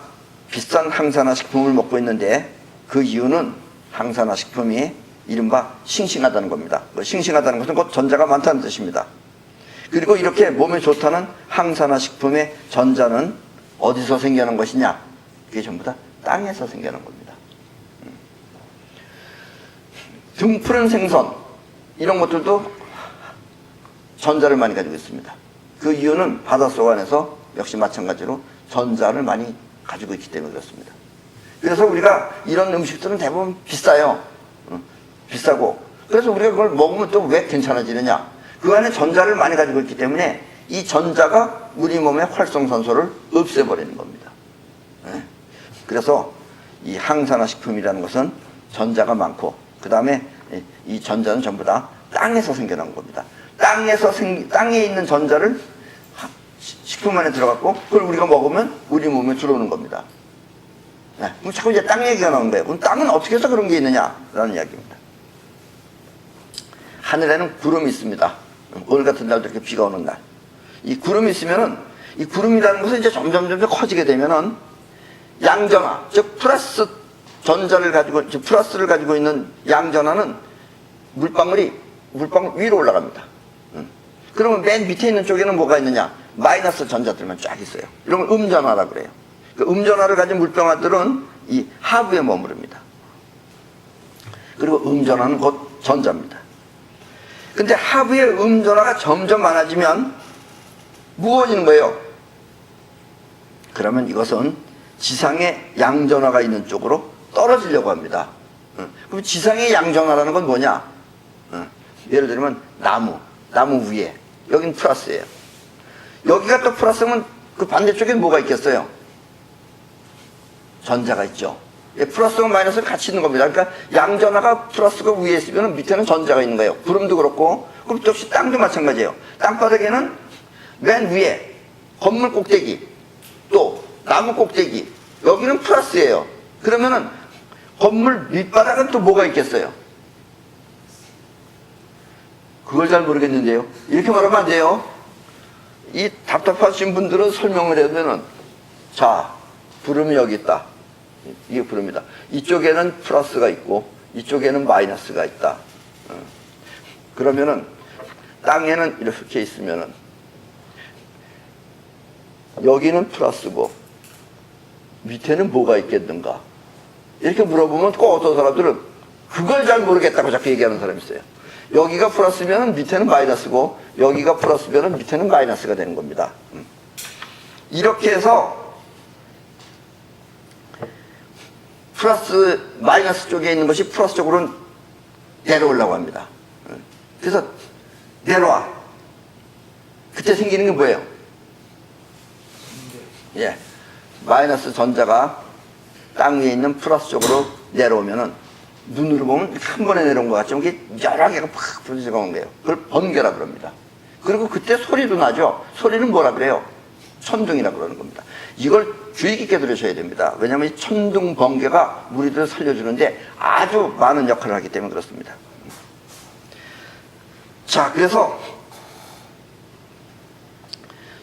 비싼 항산화 식품을 먹고 있는데 그 이유는 항산화 식품이 이른바 싱싱하다는 겁니다. 싱싱하다는 것은 곧 전자가 많다는 뜻입니다. 그리고 이렇게 몸에 좋다는 항산화 식품의 전자는 어디서 생겨난 것이냐? 그게 전부 다 땅에서 생겨난 겁니다. 등푸른 생선 이런 것들도 전자를 많이 가지고 있습니다. 그 이유는 바닷속 안에서 역시 마찬가지로 전자를 많이 가지고 있기 때문에 그렇습니다. 그래서 우리가 이런 음식들은 대부분 비싸요. 비싸고. 그래서 우리가 그걸 먹으면 또 왜 괜찮아지느냐? 그 안에 전자를 많이 가지고 있기 때문에 이 전자가 우리 몸의 활성산소를 없애버리는 겁니다. 그래서 이 항산화 식품이라는 것은 전자가 많고 그 다음에 이 전자는 전부 다 땅에서 생겨난 겁니다. 땅에 있는 전자를 식품 안에 들어갔고 그걸 우리가 먹으면 우리 몸에 들어오는 겁니다. 그럼 자꾸 이제 땅 얘기가 나오는 거예요. 그럼 땅은 어떻게 해서 그런 게 있느냐라는 이야기입니다. 하늘에는 구름이 있습니다. 오늘 같은 날도 이렇게 비가 오는 날. 이 구름이 있으면은 이 구름이라는 것은 이제 점점 커지게 되면은 양전화, 즉 플러스를 가지고 있는 양전화는 물방울 위로 올라갑니다. 그러면 맨 밑에 있는 쪽에는 뭐가 있느냐? 마이너스 전자들만 쫙 있어요. 이런 걸 음전화라고 그래요. 그 음전화를 가진 물방울들은 이 하부에 머무릅니다. 그리고 음전화는 곧 전자입니다. 근데 하부의 음전화가 점점 많아지면 무거워지는 거예요. 그러면 이것은 지상에 양전화가 있는 쪽으로 떨어지려고 합니다. 그럼 지상의 양전화라는 건 뭐냐? 예를 들면 나무 위에 여긴 플러스예요. 여기가 또 플러스면 그 반대쪽엔 뭐가 있겠어요? 전자가 있죠. 플러스와 마이너스가 같이 있는 겁니다. 그러니까 양전화가 플러스가 위에 있으면 밑에는 전자가 있는 거예요. 구름도 그렇고, 그럼 역시 땅도 마찬가지예요. 땅바닥에는 맨 위에 건물 꼭대기, 또 나무 꼭대기, 여기는 플러스예요. 그러면은 건물 밑바닥은 또 뭐가 있겠어요? 그걸 잘 모르겠는데요. 이렇게 말하면 안 돼요. 이 답답하신 분들은 설명을 해야 되는, 자, 구름이 여기 있다. 이게 구름이다. 이쪽에는 플러스가 있고 이쪽에는 마이너스가 있다. 그러면은 땅에는 이렇게 있으면은 여기는 플러스고 밑에는 뭐가 있겠는가? 이렇게 물어보면 꼭 어떤 사람들은 그걸 잘 모르겠다고 자꾸 얘기하는 사람이 있어요. 여기가 플러스면 밑에는 마이너스고 여기가 플러스면 밑에는 마이너스가 되는 겁니다. 이렇게 해서 플러스 마이너스 쪽에 있는 것이 플러스 쪽으로 내려오려고 합니다. 그래서 내려와. 그때 생기는 게 뭐예요? 예, 마이너스 전자가 땅 위에 있는 플러스 쪽으로 내려오면은 눈으로 보면 한 번에 내려온 것 같지만 이게 여러 개가 팍 부딪혀 가는 거예요. 그걸 번개라 그럽니다. 그리고 그때 소리도 나죠. 소리는 뭐라 그래요? 천둥이라 그러는 겁니다. 이걸 주의 깊게 들으셔야 됩니다. 왜냐하면 이 천둥 번개가 우리들을 살려주는데 아주 많은 역할을 하기 때문에 그렇습니다. 자, 그래서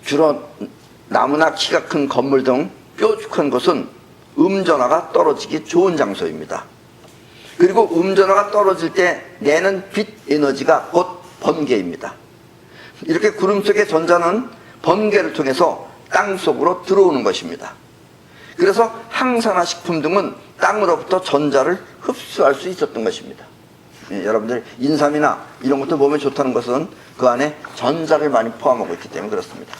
주로 나무나 키가 큰 건물 등 뾰족한 곳은 음전화가 떨어지기 좋은 장소입니다. 그리고 음전화가 떨어질 때 내는 빛 에너지가 곧 번개입니다. 이렇게 구름 속의 전자는 번개를 통해서 땅 속으로 들어오는 것입니다. 그래서 항산화 식품 등은 땅으로부터 전자를 흡수할 수 있었던 것입니다. 여러분들 인삼이나 이런 것도 몸에 좋다는 것은 그 안에 전자를 많이 포함하고 있기 때문에 그렇습니다.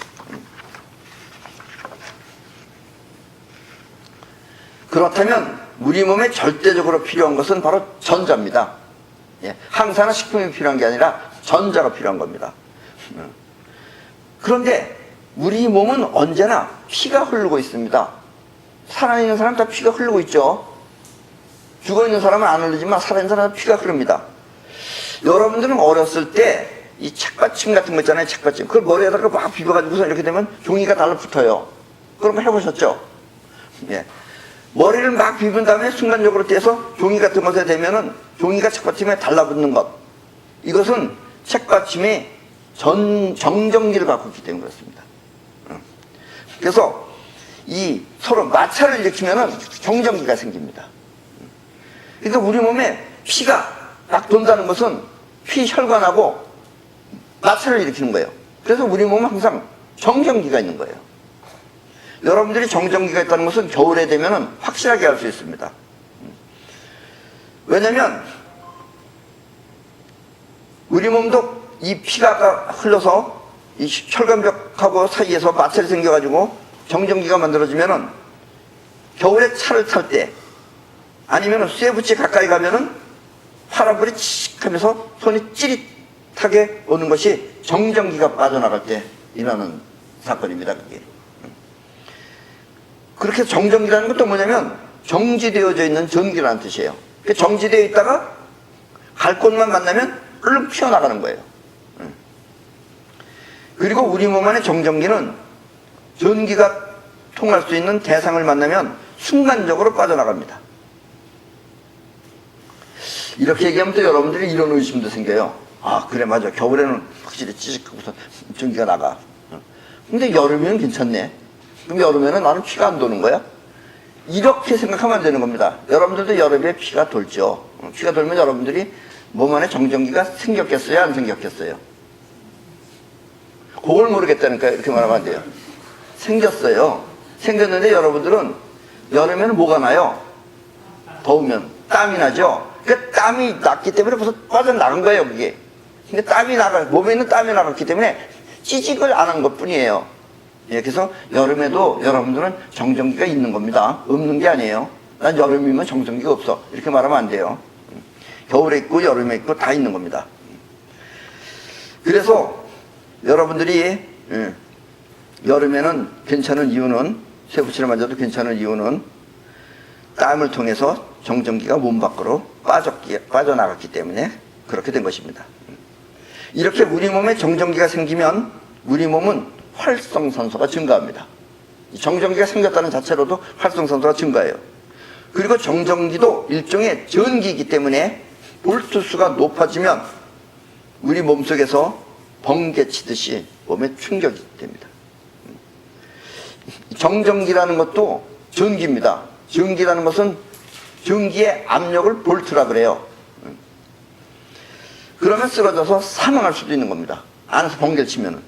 그렇다면 우리 몸에 절대적으로 필요한 것은 바로 전자입니다. 예, 항산화 식품이 필요한 게 아니라 전자가 필요한 겁니다. 그런데 우리 몸은 언제나 피가 흐르고 있습니다. 살아있는 사람 다 피가 흐르고 있죠. 죽어있는 사람은 안 흐르지만 살아있는 사람은 피가 흐릅니다. 여러분들은 어렸을 때 이 책받침 같은 거 있잖아요. 책받침. 그걸 머리에다가 막 비벼가지고서 이렇게 되면 종이가 달라붙어요. 그런 거 해보셨죠? 예. 머리를 막 비빈 다음에 순간적으로 떼서 종이 같은 것에 대면은 종이가 책받침에 달라붙는 것. 이것은 책받침이 정전기를 갖고 있기 때문에 그렇습니다. 그래서 이 서로 마찰을 일으키면은 정전기가 생깁니다. 그러니까 우리 몸에 피가 막 돈다는 것은 피 혈관하고 마찰을 일으키는 거예요. 그래서 우리 몸은 항상 정전기가 있는 거예요. 여러분들이 정전기가 있다는 것은 겨울에 되면은 확실하게 알 수 있습니다. 왜냐면 우리 몸도 이 피가 흘러서 이 혈관벽하고 사이에서 마찰이 생겨가지고 정전기가 만들어지면은 겨울에 차를 탈 때 아니면은 쇠붙이 가까이 가면은 파란불이 칙 하면서 손이 찌릿하게 오는 것이 정전기가 빠져나갈 때 일어나는 사건입니다. 그게. 그렇게 정전기라는 것도 뭐냐면 정지되어져 있는 전기라는 뜻이에요. 정지되어 있다가 갈 곳만 만나면 얼른 튀어나가는 거예요. 그리고 우리 몸 안의 정전기는 전기가 통할 수 있는 대상을 만나면 순간적으로 빠져나갑니다. 이렇게 얘기하면 또 여러분들이 이런 의심도 생겨요. 아 그래 맞아, 겨울에는 확실히 찌직하고서 전기가 나가. 근데 여름에는 괜찮네. 그럼 여름에는 나는 피가 안 도는 거야? 이렇게 생각하면 안 되는 겁니다. 여러분들도 여름에 피가 돌죠. 피가 돌면 여러분들이 몸 안에 정전기가 생겼겠어요? 안 생겼겠어요? 그걸 모르겠다니까 이렇게 말하면 안 돼요. 생겼어요. 생겼는데 여러분들은 여름에는 뭐가 나요? 더우면 땀이 나죠. 그 땀이 났기 때문에 벌써 빠져나간 거예요, 그게. 근데 몸에 있는 땀이 나갔기 때문에 찌직을 안 한 것 뿐이에요. 예, 그래서 여름에도 여러분들은 정전기가 있는 겁니다. 없는 게 아니에요. 난 여름이면 정전기가 없어. 이렇게 말하면 안 돼요. 겨울에 있고 여름에 있고 다 있는 겁니다. 그래서 여러분들이 여름에는 괜찮은 이유는, 쇠붙이를 만져도 괜찮은 이유는 땀을 통해서 정전기가 몸 밖으로 빠져나갔기 때문에 그렇게 된 것입니다. 이렇게 우리 몸에 정전기가 생기면 우리 몸은 활성산소가 증가합니다. 정전기가 생겼다는 자체로도 활성산소가 증가해요. 그리고 정전기도 일종의 전기이기 때문에 볼트수가 높아지면 우리 몸속에서 번개 치듯이 몸에 충격이 됩니다. 정전기라는 것도 전기입니다. 전기라는 것은 전기의 압력을 볼트라 그래요. 그러면 쓰러져서 사망할 수도 있는 겁니다. 안에서 번개를 치면은.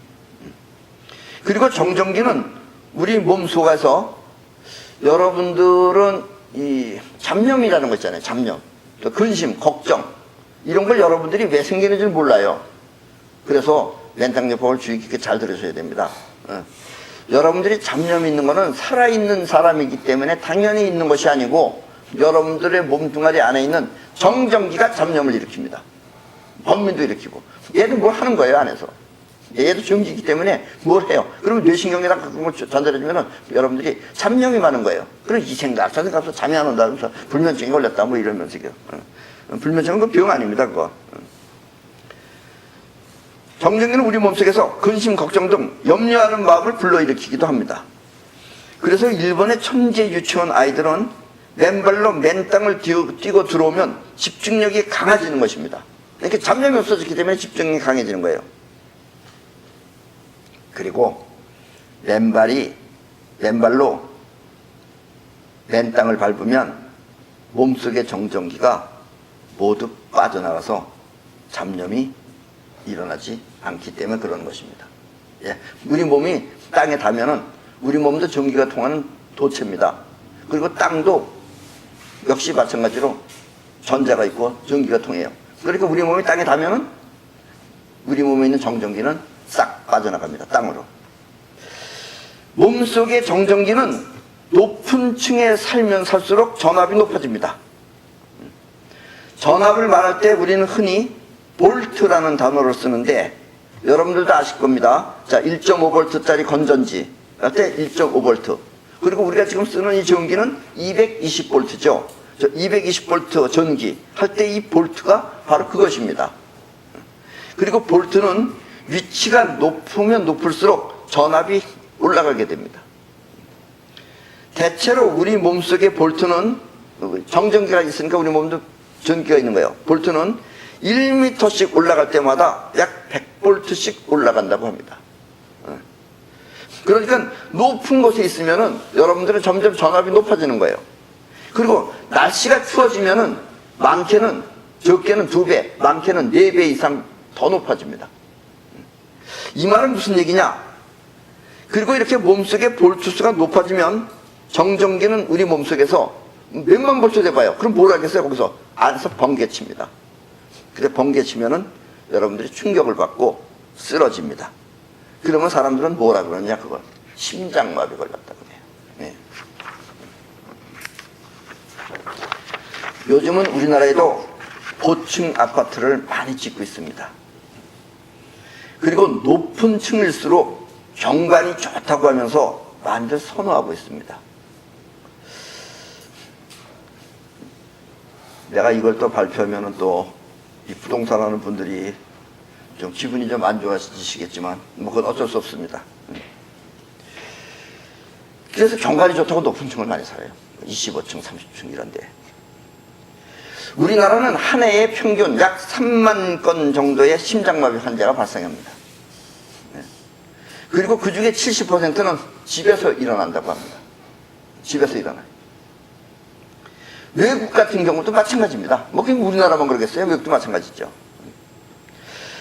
그리고 정전기는 우리 몸 속에서 여러분들은 이 잡념이라는 거 있잖아요. 잡념. 또 근심, 걱정. 이런 걸 여러분들이 왜 생기는지 몰라요. 그래서 멘탈요법을 주의 깊게 잘 들으셔야 됩니다. 여러분들이 잡념이 있는 거는 살아있는 사람이기 때문에 당연히 있는 것이 아니고 여러분들의 몸뚱아리 안에 있는 정전기가 잡념을 일으킵니다. 범민도 일으키고. 얘도 뭘 하는 거예요, 안에서. 얘도 전기이기 때문에 뭘 해요. 그러면 뇌신경에다 그걸 전달해주면 여러분들이 잡념이 많은 거예요. 그럼 이 생각, 저 생각해서 잠이 안 온다. 그래서 불면증이 걸렸다. 뭐 이러면서. 불면증은 그 병 아닙니다, 그거. 정전기는 우리 몸속에서 근심, 걱정 등 염려하는 마음을 불러일으키기도 합니다. 그래서 일본의 천재 유치원 아이들은 맨발로 맨 땅을 뛰고 들어오면 집중력이 강해지는 것입니다. 그러니까 잡념이 없어졌기 때문에 집중력이 강해지는 거예요. 그리고 맨발로 맨 땅을 밟으면 몸속의 정전기가 모두 빠져나가서 잡념이 일어나지 않기 때문에 그러는 것입니다. 예, 우리 몸이 땅에 닿으면은 우리 몸도 전기가 통하는 도체입니다. 그리고 땅도 역시 마찬가지로 전자가 있고 전기가 통해요. 그러니까 우리 몸이 땅에 닿으면은 우리 몸에 있는 정전기는 싹 빠져나갑니다. 땅으로. 몸속의 정전기는 높은 층에 살면 살수록 전압이 높아집니다. 전압을 말할 때 우리는 흔히 볼트라는 단어를 쓰는데 여러분들도 아실 겁니다. 자, 1.5V짜리 건전지 할 때 1.5V. 그리고 우리가 지금 쓰는 이 전기는 220V죠. 220V 전기 할 때 이 볼트가 바로 그것입니다. 그리고 볼트는 위치가 높으면 높을수록 전압이 올라가게 됩니다. 대체로 우리 몸속에 볼트는 정전기가 있으니까 우리 몸도 전기가 있는 거예요. 볼트는 1m씩 올라갈 때마다 약 100V씩 올라간다고 합니다. 그러니까 높은 곳에 있으면은 여러분들은 점점 전압이 높아지는 거예요. 그리고 날씨가 추워지면은 많게는, 적게는 2배, 많게는 4배 이상 더 높아집니다. 이 말은 무슨 얘기냐? 그리고 이렇게 몸속에 볼트수가 높아지면 정전기는 우리 몸속에서 몇만 볼트 돼봐요. 그럼 뭘 하겠어요? 거기서 안에서 번개칩니다. 근데 번개치면은 여러분들이 충격을 받고 쓰러집니다. 그러면 사람들은 뭐라 그러냐? 그걸 심장마비 걸렸다고 해요. 네. 요즘은 우리나라에도 고층 아파트를 많이 짓고 있습니다. 그리고 높은 층일수록 경관이 좋다고 하면서 많이들 선호하고 있습니다. 내가 이걸 또 발표하면 또 이 부동산 하는 분들이 좀 기분이 좀 안 좋아지시겠지만 뭐 그건 어쩔 수 없습니다. 그래서 경관이 좋다고 높은 층을 많이 살아요. 25층, 30층 이런데. 우리나라는 한 해에 평균 약 3만 건 정도의 심장마비 환자가 발생합니다. 그리고 그 중에 70%는 집에서 일어난다고 합니다. 집에서 일어나요. 외국 같은 경우도 마찬가지입니다. 뭐 그냥 우리나라만 그러겠어요? 외국도 마찬가지죠.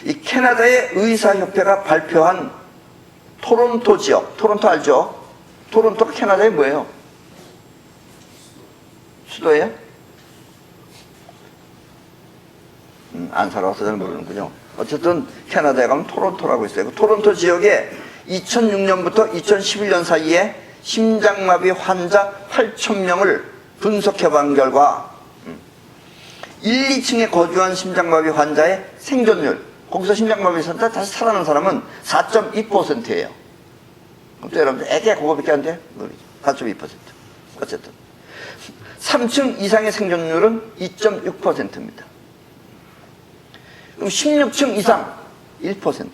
이 캐나다의 의사협회가 발표한 토론토 지역, 토론토 알죠? 토론토가 캐나다에 뭐예요? 수도예요? 안 살아와서 잘 모르는군요. 어쨌든 캐나다에 가면 토론토라고 있어요. 그 토론토 지역에 2006년부터 2011년 사이에 심장마비 환자 8,000명을 분석해본 결과 1, 2층에 거주한 심장마비 환자의 생존율, 거기서 심장마비 환자 다시 살아나는 사람은 4.2%예요. 그럼 또 여러분들 애게 그거밖에 안 돼? 4.2%. 어쨌든 3층 이상의 생존율은 2.6%입니다. 그럼 16층 이상 1%.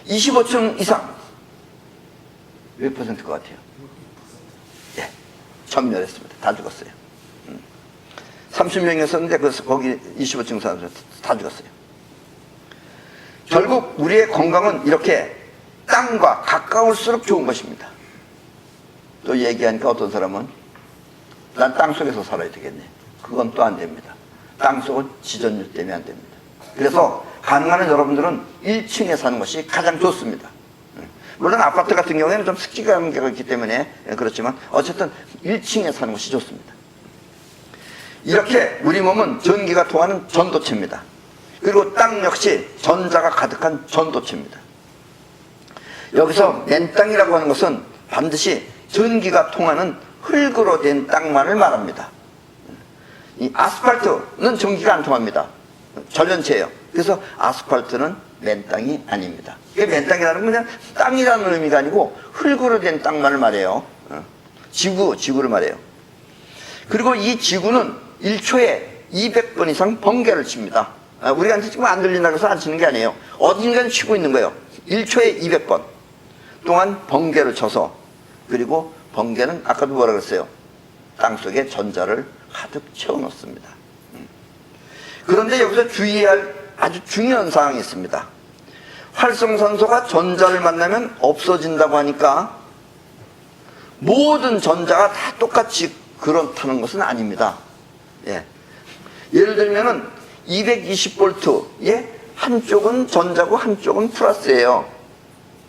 25층 이상 몇 퍼센트 것 같아요? 예, 전멸했습니다. 다 죽었어요. 30명이었었는데 그래서 거기 25층 사람들 다 죽었어요. 결국 우리의 건강은 이렇게 땅과 가까울수록 좋은 것입니다. 또 얘기하니까 어떤 사람은 난 땅속에서 살아야 되겠네. 그건 또 안 됩니다. 땅속은 지전율 때문에 안 됩니다. 그래서 가능한 한 여러분들은 1층에 사는 것이 가장 좋습니다. 물론 아파트 같은 경우에는 좀 습기가 있기 때문에 그렇지만 어쨌든 1층에 사는 것이 좋습니다. 이렇게 우리 몸은 전기가 통하는 전도체입니다. 그리고 땅 역시 전자가 가득한 전도체입니다. 여기서 맨땅이라고 하는 것은 반드시 전기가 통하는 흙으로 된 땅만을 말합니다. 이 아스팔트는 전기가 안 통합니다. 전련체예요. 그래서 아스팔트는 맨땅이 아닙니다. 이게 맨땅이라는 건 그냥 땅이라는 의미가 아니고 흙으로 된 땅만을 말해요. 지구를 말해요. 그리고 이 지구는 1초에 200번 이상 번개를 칩니다. 우리가 지금 안 들린다고 해서 안 치는 게 아니에요. 어딘가는 치고 있는 거예요. 1초에 200번 동안 번개를 쳐서, 그리고 번개는 아까도 뭐라 그랬어요? 땅속에 전자를 가득 채워놓습니다. 그런데 여기서 주의할 아주 중요한 사항이 있습니다. 활성산소가 전자를 만나면 없어진다고 하니까 모든 전자가 다 똑같이 그렇다는 것은 아닙니다. 예. 예를 들면은 220V에 한쪽은 전자고 한쪽은 플러스예요.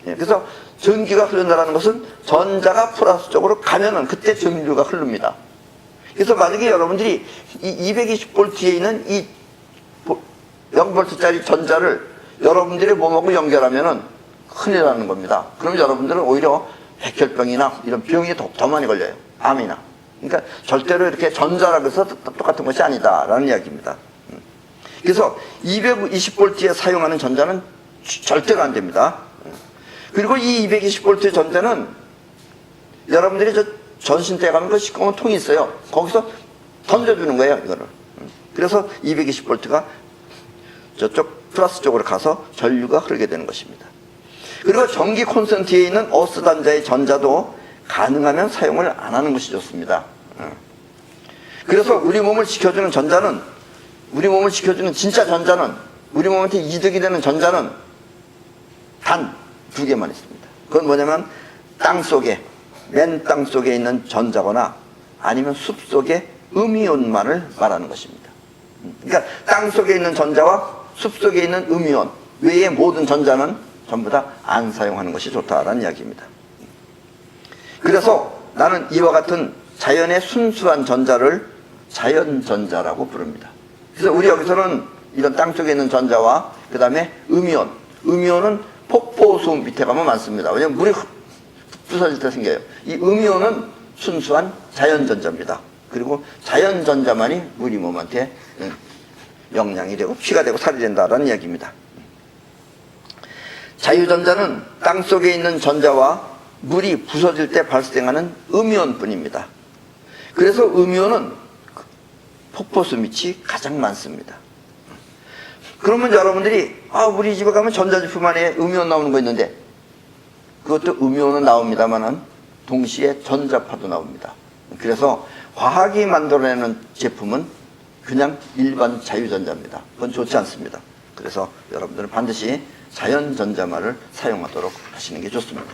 예. 그래서 전기가 흐른다는 것은 전자가 플러스 쪽으로 가면은 그때 전류가 흐릅니다. 그래서 만약에 여러분들이 이 220V에 있는 이 0V짜리 전자를 여러분들의 몸하고 연결하면은 큰일 나는 겁니다. 그럼 여러분들은 오히려 백혈병이나 이런 병이 더 많이 걸려요. 암이나. 그러니까 절대로 이렇게 전자라고 해서 똑같은 것이 아니다라는 이야기입니다. 그래서 220V에 사용하는 전자는 절대로 안 됩니다. 그리고 이 220V 전자는 여러분들이 저 전신대에 가면 그 시꺼먼 통이 있어요. 거기서 던져주는 거예요, 이거를. 그래서 220V가 저쪽 플러스 쪽으로 가서 전류가 흐르게 되는 것입니다. 그리고 전기 콘센트에 있는 어스 단자의 전자도 가능하면 사용을 안 하는 것이 좋습니다. 그래서 우리 몸을 지켜주는 전자는, 우리 몸을 지켜주는 진짜 전자는, 우리 몸한테 이득이 되는 전자는 단 두 개만 있습니다. 그건 뭐냐면 땅속에, 맨 땅속에 있는 전자거나 아니면 숲속의 음이온만을 말하는 것입니다. 그러니까 땅속에 있는 전자와 숲속에 있는 음이온 외의 모든 전자는 전부 다 안 사용하는 것이 좋다라는 이야기입니다. 그래서 나는 이와 같은 자연의 순수한 전자를 자연전자라고 부릅니다. 그래서 우리 여기서는 이런 땅속에 있는 전자와 그 다음에 음이온, 음이온은 폭포수 밑에 가면 많습니다. 왜냐하면 물이 부서질 때 생겨요. 이 음이온은 순수한 자연전자입니다. 그리고 자연전자만이 우리 몸한테 영양이 되고 피가 되고 살이 된다라는 이야기입니다. 자유전자는 땅속에 있는 전자와 물이 부서질 때 발생하는 음이온뿐입니다. 그래서 음이온은 폭포수 밑이 가장 많습니다. 그러면 여러분들이 우리 집에 가면 전자제품 안에 음이온 나오는 거 있는데, 그것도 음이온은 나옵니다만은 동시에 전자파도 나옵니다. 그래서 과학이 만들어내는 제품은 그냥 일반 자유전자입니다. 그건 좋지 않습니다. 그래서 여러분들은 반드시 자연전자만을 사용하도록 하시는 게 좋습니다.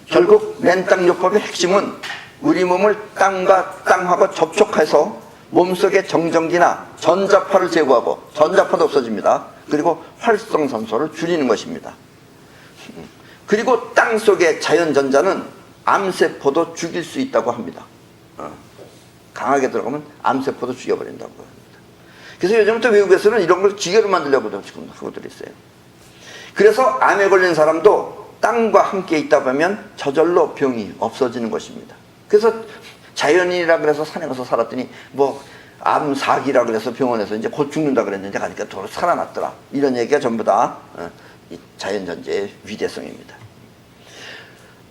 결국 맨땅요법의 핵심은 우리 몸을 땅하고 접촉해서 몸속의 정전기나 전자파를 제거하고, 전자파도 없어집니다. 그리고 활성산소를 줄이는 것입니다. 그리고 땅속의 자연전자는 암세포도 죽일 수 있다고 합니다. 강하게 들어가면 암세포도 죽여버린다고 합니다. 그래서 요즘부터 외국에서는 이런 걸 기계로 만들려고 지금 하고들 있어요. 그래서 암에 걸린 사람도 땅과 함께 있다 보면 저절로 병이 없어지는 것입니다. 그래서 자연인이라 그래서 산에 가서 살았더니 암사기라 그래서 병원에서 이제 곧 죽는다 그랬는데 가니까 도로 살아났더라. 이런 얘기가 전부 다 자연전자의 위대성입니다.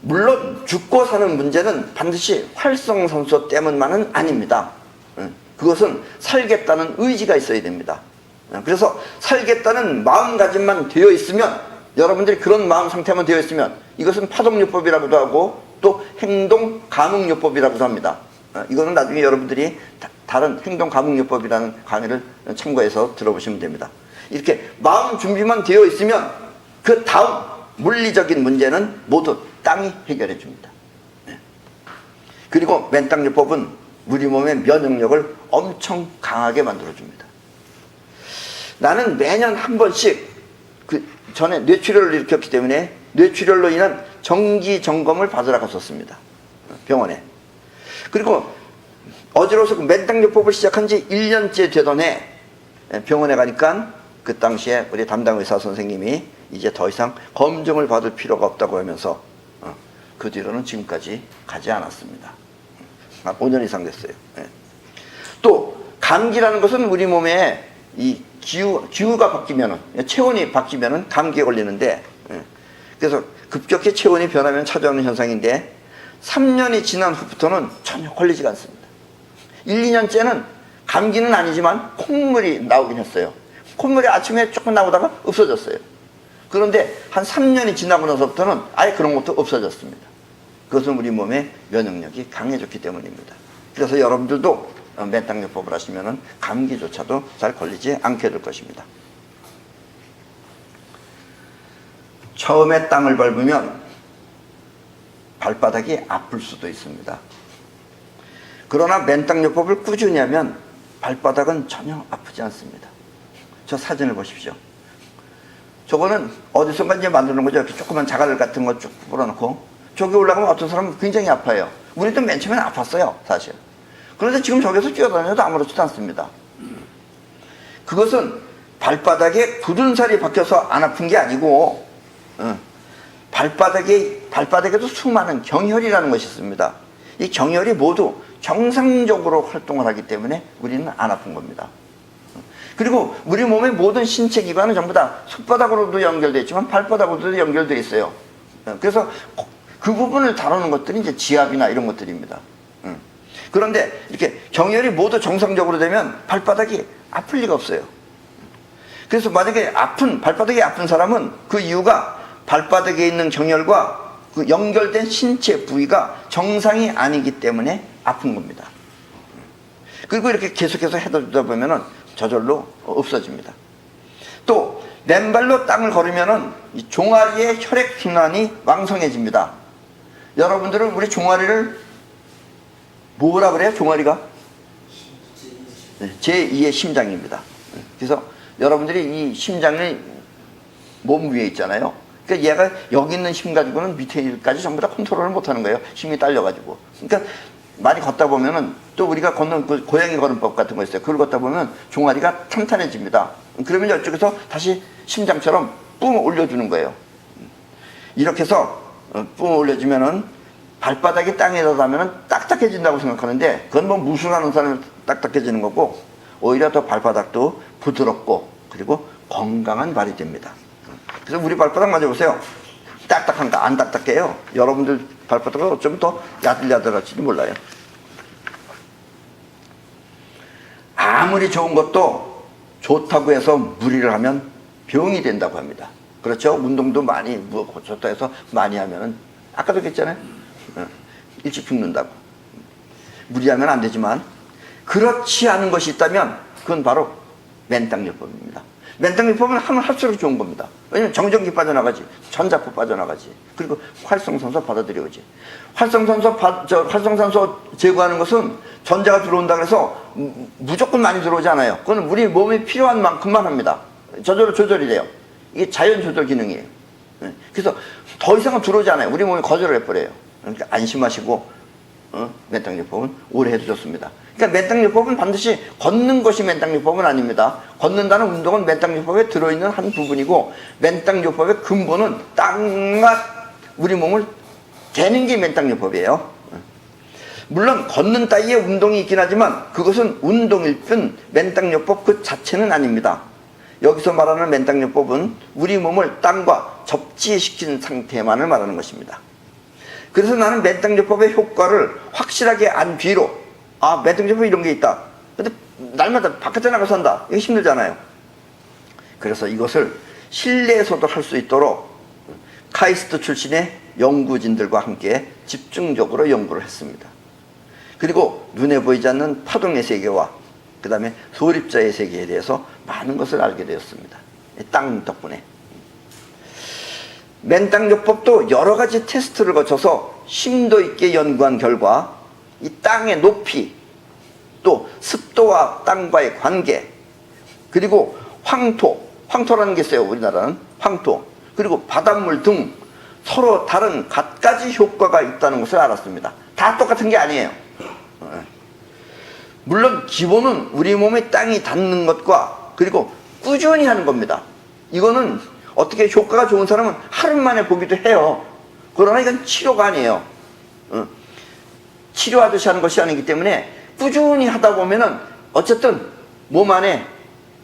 물론 죽고 사는 문제는 반드시 활성산소 때문만은 아닙니다. 그것은 살겠다는 의지가 있어야 됩니다. 그래서 살겠다는 마음가짐만 되어 있으면, 여러분들이 그런 마음 상태만 되어 있으면, 이것은 파동요법이라고도 하고 또 행동감흥요법이라고도 합니다. 이거는 나중에 여러분들이 다른 행동감흥요법이라는 강의를 참고해서 들어보시면 됩니다. 이렇게 마음 준비만 되어 있으면 그 다음 물리적인 문제는 모두 땅이 해결해 줍니다. 그리고 맨땅요법은 우리 몸의 면역력을 엄청 강하게 만들어 줍니다. 나는 매년 한 번씩 전에 뇌출혈을 일으켰기 때문에 뇌출혈로 인한 정기 점검을 받으러 갔었습니다. 병원에. 그리고 어지러워서 맨땅요법을 시작한 지 1년째 되던 해 병원에 가니까 그 당시에 우리 담당 의사 선생님이 이제 더 이상 검정을 받을 필요가 없다고 하면서 그 뒤로는 지금까지 가지 않았습니다. 5년 이상 됐어요. 또 감기라는 것은 우리 몸에 이 기후가 바뀌면은, 체온이 바뀌면은 감기에 걸리는데, 그래서 급격히 체온이 변하면 찾아오는 현상인데 3년이 지난 후부터는 전혀 걸리지가 않습니다. 1, 2년째는 감기는 아니지만 콧물이 나오긴 했어요. 콧물이 아침에 조금 나오다가 없어졌어요. 그런데 한 3년이 지나고 나서부터는 아예 그런 것도 없어졌습니다. 그것은 우리 몸의 면역력이 강해졌기 때문입니다. 그래서 여러분들도 맨땅요법을 하시면 감기조차도 잘 걸리지 않게 될 것입니다. 처음에 땅을 밟으면 발바닥이 아플 수도 있습니다. 그러나 맨땅요법을 꾸준히 하면 발바닥은 전혀 아프지 않습니다. 저 사진을 보십시오. 저거는 어디선가 이제 만드는 거죠. 이렇게 조그만 자갈 같은 거 쭉 뿌려놓고 저기 올라가면 어떤 사람은 굉장히 아파요. 우리도 맨 처음에는 아팠어요, 사실. 그런데 지금 저기서 뛰어다녀도 아무렇지도 않습니다. 그것은 발바닥에 굳은 살이 박혀서 안 아픈 게 아니고 발바닥에도 수많은 경혈이라는 것이 있습니다. 이 경혈이 모두 정상적으로 활동을 하기 때문에 우리는 안 아픈 겁니다. 그리고 우리 몸의 모든 신체 기관은 전부 다 손바닥으로도 연결되어 있지만 발바닥으로도 연결되어 있어요. 그래서 그 부분을 다루는 것들이 이제 지압이나 이런 것들입니다. 그런데 이렇게 경혈이 모두 정상적으로 되면 발바닥이 아플 리가 없어요. 그래서 만약에 발바닥이 아픈 사람은 그 이유가 발바닥에 있는 경혈과 그 연결된 신체 부위가 정상이 아니기 때문에 아픈 겁니다. 그리고 이렇게 계속해서 해주다 보면은 저절로 없어집니다. 또 맨발로 땅을 걸으면은 이 종아리의 혈액 순환이 왕성해집니다. 여러분들은 우리 종아리를 뭐라 그래요? 종아리가 제2의 심장입니다. 그래서 여러분들이 이 심장이 몸 위에 있잖아요. 그러니까 얘가 여기 있는 힘 가지고는 밑에까지 전부 다 컨트롤을 못하는 거예요. 힘이 딸려가지고. 그러니까 많이 걷다 보면은 또 우리가 걷는 그 고양이 걸음법 같은 거 있어요. 그걸 걷다 보면 종아리가 탄탄해집니다. 그러면 이쪽에서 다시 심장처럼 뿜 올려주는 거예요. 이렇게 해서 뿜 올려주면은 발바닥이 땅에다 닿으면은 딱딱해진다고 생각하는데 그건 뭐 무술하는 사람이 딱딱해지는 거고 오히려 더 발바닥도 부드럽고 그리고 건강한 발이 됩니다. 그래서 우리 발바닥 만져보세요. 딱딱한가? 안 딱딱해요. 여러분들 발바닥은 어쩌면 더 야들야들할지도 몰라요. 아무리 좋은 것도 좋다고 해서 무리를 하면 병이 된다고 합니다. 그렇죠? 운동도 많이 좋다 해서 많이 하면은 아까도 그랬잖아요. 일찍 죽는다고. 무리하면 안 되지만 그렇지 않은 것이 있다면 그건 바로 맨땅요법입니다. 맨땅요법은 하면 할수록 좋은 겁니다. 왜냐면 정전기 빠져나가지, 전자포 빠져나가지, 그리고 활성산소 받아들여오지. 활성산소 제거하는 것은 전자가 들어온다 그래서 무조건 많이 들어오지 않아요. 그건 우리 몸에 필요한 만큼만 합니다. 저절로 조절이 돼요. 이게 자연 조절 기능이에요. 그래서 더 이상은 들어오지 않아요. 우리 몸이 거절을 해버려요. 그러니까 안심하시고 맨땅요법은 오래 해도 좋습니다. 그러니까 맨땅요법은 반드시 걷는 것이 맨땅요법은 아닙니다. 걷는다는 운동은 맨땅요법에 들어있는 한 부분이고 맨땅요법의 근본은 땅과 우리 몸을 대는 게 맨땅요법이에요. 물론 걷는 따위의 운동이 있긴 하지만 그것은 운동일 뿐 맨땅요법 그 자체는 아닙니다. 여기서 말하는 맨땅요법은 우리 몸을 땅과 접지시킨 상태만을 말하는 것입니다. 그래서 나는 맨땅요법의 효과를 확실하게 안 뒤로 맨땅요법 이런 게 있다. 근데 날마다 바깥에 나가서 한다. 이거 힘들잖아요. 그래서 이것을 실내에서도 할 수 있도록 카이스트 출신의 연구진들과 함께 집중적으로 연구를 했습니다. 그리고 눈에 보이지 않는 파동의 세계와 그 다음에 소립자의 세계에 대해서 많은 것을 알게 되었습니다. 땅 덕분에. 맨땅요법도 여러 가지 테스트를 거쳐서 심도 있게 연구한 결과 이 땅의 높이, 또 습도와 땅과의 관계, 그리고 황토라는 게 있어요. 우리나라는 황토, 그리고 바닷물 등 서로 다른 갖가지 효과가 있다는 것을 알았습니다. 다 똑같은 게 아니에요. 물론 기본은 우리 몸에 땅이 닿는 것과 그리고 꾸준히 하는 겁니다. 이거는 어떻게 효과가 좋은 사람은 하루 만에 보기도 해요. 그러나 이건 치료가 아니에요. 치료하듯이 하는 것이 아니기 때문에 꾸준히 하다 보면은 어쨌든 몸 안에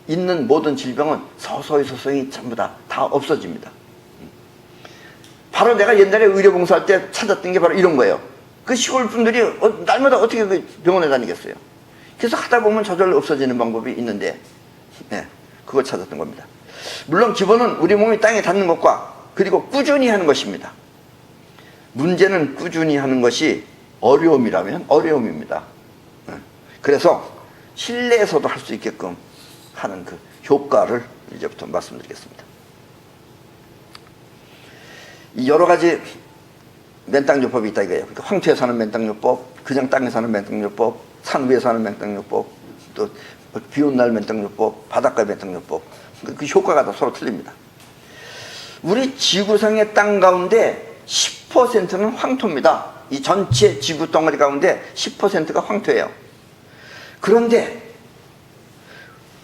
있는 모든 질병은 서서히 전부 다 없어집니다. 바로 내가 옛날에 의료봉사할 때 찾았던 게 바로 이런 거예요. 그 시골 분들이 날마다 어떻게 병원에 다니겠어요. 그래서 하다 보면 저절로 없어지는 방법이 있는데 그걸 찾았던 겁니다. 물론 기본은 우리 몸이 땅에 닿는 것과 그리고 꾸준히 하는 것입니다. 문제는 꾸준히 하는 것이 어려움이라면 어려움입니다. 그래서 실내에서도 할 수 있게끔 하는 그 효과를 이제부터 말씀드리겠습니다. 이 여러 가지 맨땅요법이 있다 이거예요. 그러니까 황토에 사는 맨땅요법, 그냥 땅에 사는 맨땅요법, 산 위에 사는 맨땅요법, 또 비 온 날 맨땅요법, 바닷가 맨땅요법. 그 효과가 다 서로 틀립니다. 우리 지구상의 땅 가운데 10%는 황토입니다. 이 전체 지구 덩어리 가운데 10%가 황토예요. 그런데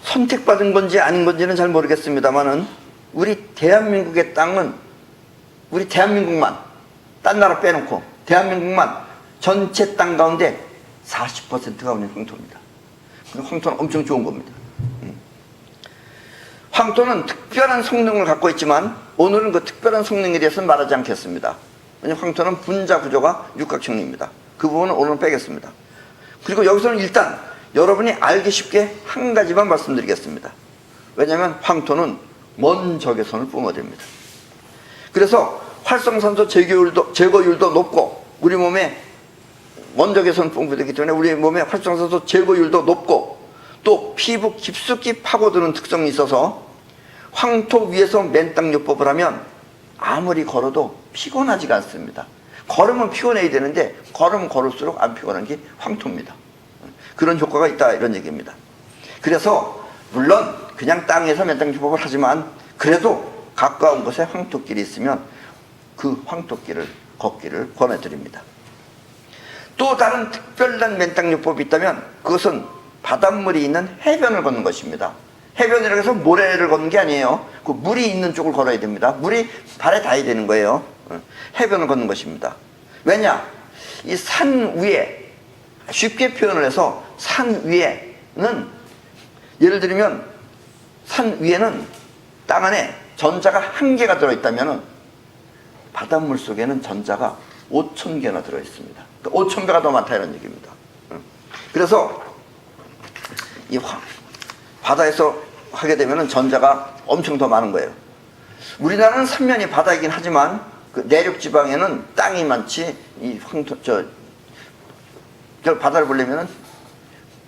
선택받은 건지 아닌 건지는 잘 모르겠습니다만은 우리 대한민국의 땅은 우리 대한민국만, 딴 나라 빼놓고 대한민국만 전체 땅 가운데 40%가 그냥 황토입니다. 황토는 엄청 좋은 겁니다. 황토는 특별한 성능을 갖고 있지만 오늘은 그 특별한 성능에 대해서는 말하지 않겠습니다. 왜냐하면 황토는 분자 구조가 육각형입니다. 그 부분은 오늘 빼겠습니다. 그리고 여기서는 일단 여러분이 알기 쉽게 한 가지만 말씀드리겠습니다. 왜냐하면 황토는 먼 적외선을 뿜어댑니다. 그래서 활성산소 제거율도 높고 우리 몸에 먼 적외선을 뿜어대기 때문에 우리 몸에 활성산소 제거율도 높고 또 피부 깊숙이 파고드는 특성이 있어서 황토 위에서 맨땅요법을 하면 아무리 걸어도 피곤하지가 않습니다. 걸으면 피곤해야 되는데 걸으면 걸을수록 안 피곤한 게 황토입니다. 그런 효과가 있다 이런 얘기입니다. 그래서 물론 그냥 땅에서 맨땅요법을 하지만 그래도 가까운 곳에 황토길이 있으면 그 황토길을 걷기를 권해드립니다. 또 다른 특별한 맨땅요법이 있다면 그것은 바닷물이 있는 해변을 걷는 것입니다. 해변이라고 해서 모래를 걷는 게 아니에요. 그 물이 있는 쪽을 걸어야 됩니다. 물이 발에 닿아야 되는 거예요. 해변을 걷는 것입니다. 왜냐? 이 산 위에, 쉽게 표현을 해서 산 위에는, 예를 들면 산 위에는 땅 안에 전자가 1개가 들어있다면 바닷물 속에는 전자가 5,000개나 들어있습니다. 그러니까 5,000배가 더 많다 이런 얘기입니다. 그래서 이 바다에서 하게 되면 전자가 엄청 더 많은 거예요. 우리나라는 삼면이 바다이긴 하지만 그 내륙 지방에는 땅이 많지 이 저 바다를 보려면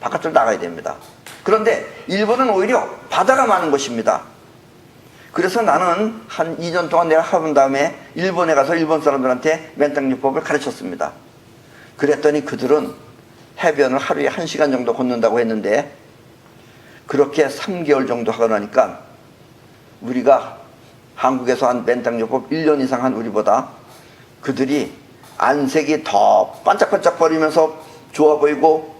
바깥으로 나가야 됩니다. 그런데 일본은 오히려 바다가 많은 곳입니다. 그래서 나는 한 2년 동안 내가 해본 다음에 일본에 가서 일본 사람들한테 맨땅요법을 가르쳤습니다. 그랬더니 그들은 해변을 하루에 1시간 정도 걷는다고 했는데 그렇게 3개월 정도 하고 나니까 우리가 한국에서 한 맨땅요법 1년 이상 한 우리보다 그들이 안색이 더 반짝반짝 거리면서 좋아 보이고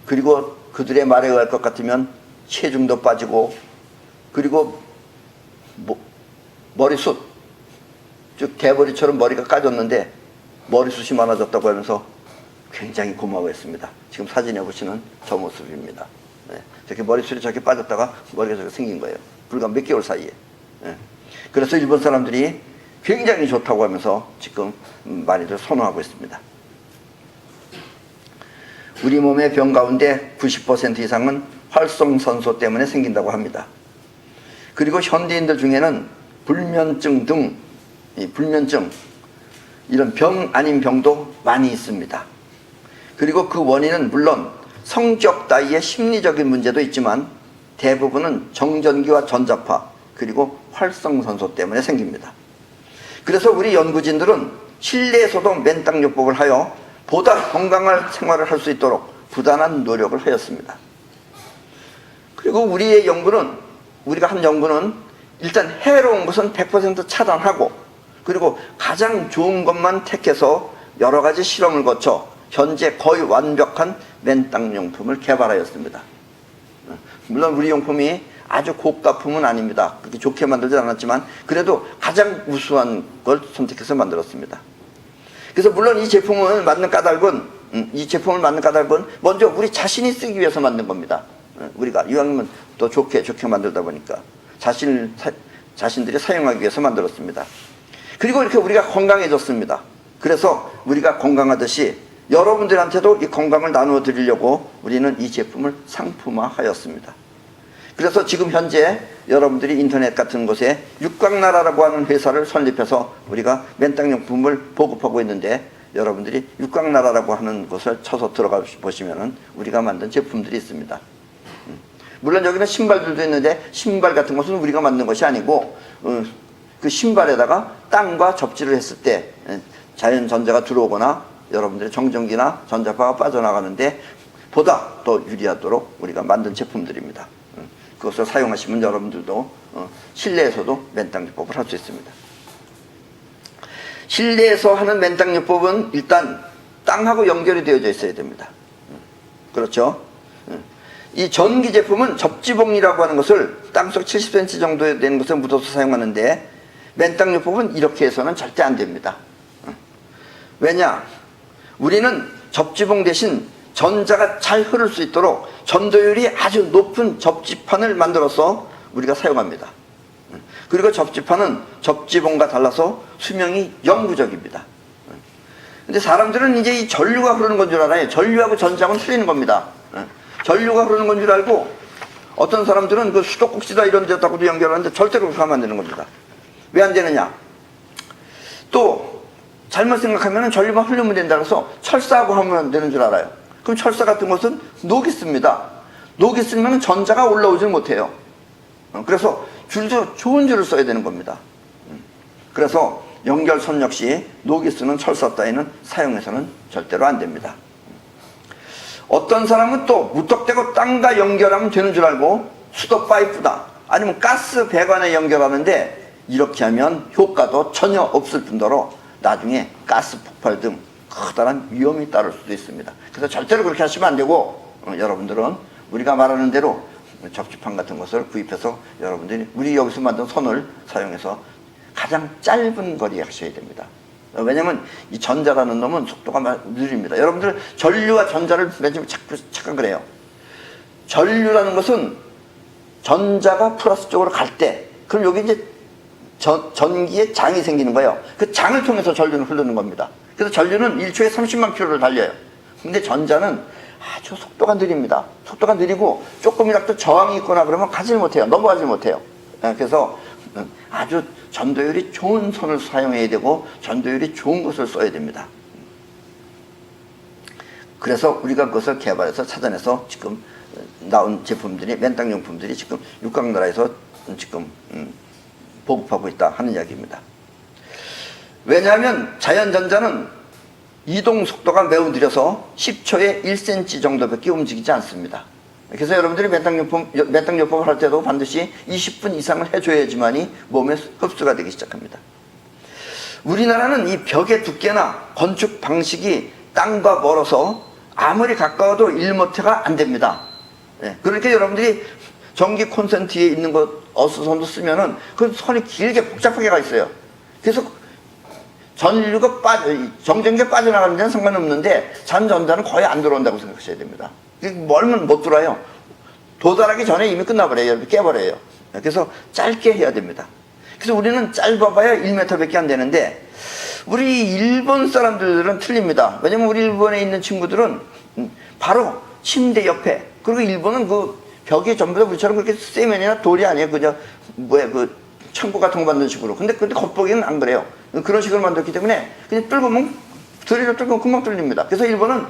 그리고 그들의 말에 의할 것 같으면 체중도 빠지고 그리고 머리숱 즉 대머리처럼 머리가 까졌는데 머리숱이 많아졌다고 하면서 굉장히 고마워했습니다. 지금 사진에 보시는 저 모습입니다. 네. 저렇게 머리숱이 저렇게 빠졌다가 머리가 저렇게 생긴 거예요. 불과 몇 개월 사이에. 네. 그래서 일본 사람들이 굉장히 좋다고 하면서 지금 많이들 선호하고 있습니다. 우리 몸의 병 가운데 90% 이상은 활성산소 때문에 생긴다고 합니다. 그리고 현대인들 중에는 불면증 등 불면증 이런 병 아닌 병도 많이 있습니다. 그리고 그 원인은 물론 성적 따위의 심리적인 문제도 있지만 대부분은 정전기와 전자파 그리고 활성산소 때문에 생깁니다. 그래서 우리 연구진들은 실내에서도 맨땅요법을 하여 보다 건강한 생활을 할 수 있도록 부단한 노력을 하였습니다. 그리고 우리의 연구는 우리가 한 연구는 일단 해로운 것은 100% 차단하고 그리고 가장 좋은 것만 택해서 여러 가지 실험을 거쳐 현재 거의 완벽한 맨땅용품을 개발하였습니다. 물론 우리 용품이 아주 고가품은 아닙니다. 그렇게 좋게 만들지 않았지만 그래도 가장 우수한 걸 선택해서 만들었습니다. 그래서 물론 이 제품을 만든 까닭은 먼저 우리 자신이 쓰기 위해서 만든 겁니다. 우리가 이왕이면 또 좋게 만들다 보니까 자신들이 사용하기 위해서 만들었습니다. 그리고 이렇게 우리가 건강해졌습니다. 그래서 우리가 건강하듯이 여러분들한테도 이 건강을 나누어 드리려고 우리는 이 제품을 상품화하였습니다. 그래서 지금 현재 여러분들이 인터넷 같은 곳에 육각나라라고 하는 회사를 설립해서 우리가 맨땅용품을 보급하고 있는데 여러분들이 육각나라라고 하는 곳을 쳐서 들어가 보시면은 우리가 만든 제품들이 있습니다. 물론 여기는 신발들도 있는데 신발 같은 것은 우리가 만든 것이 아니고 그 신발에다가 땅과 접지를 했을 때 자연 전자가 들어오거나 여러분들의 정전기나 전자파가 빠져나가는데 보다 더 유리하도록 우리가 만든 제품들입니다. 그것을 사용하시면 여러분들도 실내에서도 맨땅요법을 할 수 있습니다. 실내에서 하는 맨땅요법은 일단 땅하고 연결이 되어져 있어야 됩니다. 그렇죠? 이 전기 제품은 접지봉이라고 하는 것을 땅속 70cm 정도 되는 것을 묻어서 사용하는데 맨땅요법은 이렇게 해서는 절대 안 됩니다. 왜냐? 우리는 접지봉 대신 전자가 잘 흐를 수 있도록 전도율이 아주 높은 접지판을 만들어서 우리가 사용합니다. 그리고 접지판은 접지봉과 달라서 수명이 영구적입니다. 근데 사람들은 이제 이 전류가 흐르는 건 줄 알아요. 전류하고 전자하고는 틀리는 겁니다. 전류가 흐르는 건 줄 알고 어떤 사람들은 그 수도꼭지다 이런 데다가도 연결하는데 절대로 그렇게 하면 안 되는 겁니다. 왜 안 되느냐? 또 잘못 생각하면 전류만 흐르면 된다 그래서 철사하고 하면 되는 줄 알아요. 그럼 철사 같은 것은 녹이 씁니다. 녹이 쓰면 전자가 올라오질 못해요. 그래서 줄도 좋은 줄을 써야 되는 겁니다. 그래서 연결선 역시 녹이 쓰는 철사 따위는 사용해서는 절대로 안 됩니다. 어떤 사람은 또 무턱대고 땅과 연결하면 되는 줄 알고 수도 파이프다 아니면 가스 배관에 연결하는데 이렇게 하면 효과도 전혀 없을 뿐더러 나중에 가스 폭발 등 커다란 위험이 따를 수도 있습니다. 그래서 절대로 그렇게 하시면 안 되고 여러분들은 우리가 말하는 대로 접지판 같은 것을 구입해서 여러분들이 우리 여기서 만든 선을 사용해서 가장 짧은 거리에 하셔야 됩니다. 왜냐면 이 전자라는 놈은 속도가 느립니다. 여러분들 전류와 전자를 맨 자꾸 착각을 해요. 전류라는 것은 전자가 플러스 쪽으로 갈 때 그럼 여기 이제 전기에 장이 생기는 거예요. 그 장을 통해서 전류는 흐르는 겁니다. 그래서 전류는 1초에 30만 킬로를 달려요. 근데 전자는 아주 속도가 느립니다. 속도가 느리고 조금이라도 저항이 있거나 그러면 가지 못해요. 넘어가지 못해요. 그래서 아주 전도율이 좋은 선을 사용해야 되고 전도율이 좋은 것을 써야 됩니다. 그래서 우리가 그것을 개발해서 찾아내서 지금 나온 제품들이 맨땅용품들이 지금 육각나라에서 지금 보급하고 있다 하는 이야기입니다. 왜냐하면 자연전자는 이동 속도가 매우 느려서 10초에 1cm 정도밖에 움직이지 않습니다. 그래서 여러분들이 맨땅요법을 할 때도 반드시 20분 이상을 해줘야지만이 몸에 흡수가 되기 시작합니다. 우리나라는 이 벽의 두께나 건축 방식이 땅과 멀어서 아무리 가까워도 1m가 안 됩니다. 그러니까 여러분들이 전기 콘센트에 있는 것 어스선도 쓰면은 그 선이 길게 복잡하게 가 있어요. 그래서 전류가 정전기가 빠져나가는 데는 상관없는데 잔전자는 거의 안 들어온다고 생각하셔야 됩니다. 멀면 못 들어와요. 도달하기 전에 이미 끝나버려요. 깨버려요. 그래서 짧게 해야 됩니다. 그래서 우리는 짧아봐야 1m밖에 안 되는데 우리 일본 사람들은 틀립니다. 왜냐면 우리 일본에 있는 친구들은 바로 침대 옆에 그리고 일본은 그 벽이 전부 다 우리처럼 그렇게 세면이나 돌이 아니에요. 그저 그 창고 같은 거 만드는 식으로. 근데 겉보기는 안 그래요. 그런 식으로 만들었기 때문에 그냥 뚫으면 드리로 뚫으면 금방 뚫립니다. 그래서 일본은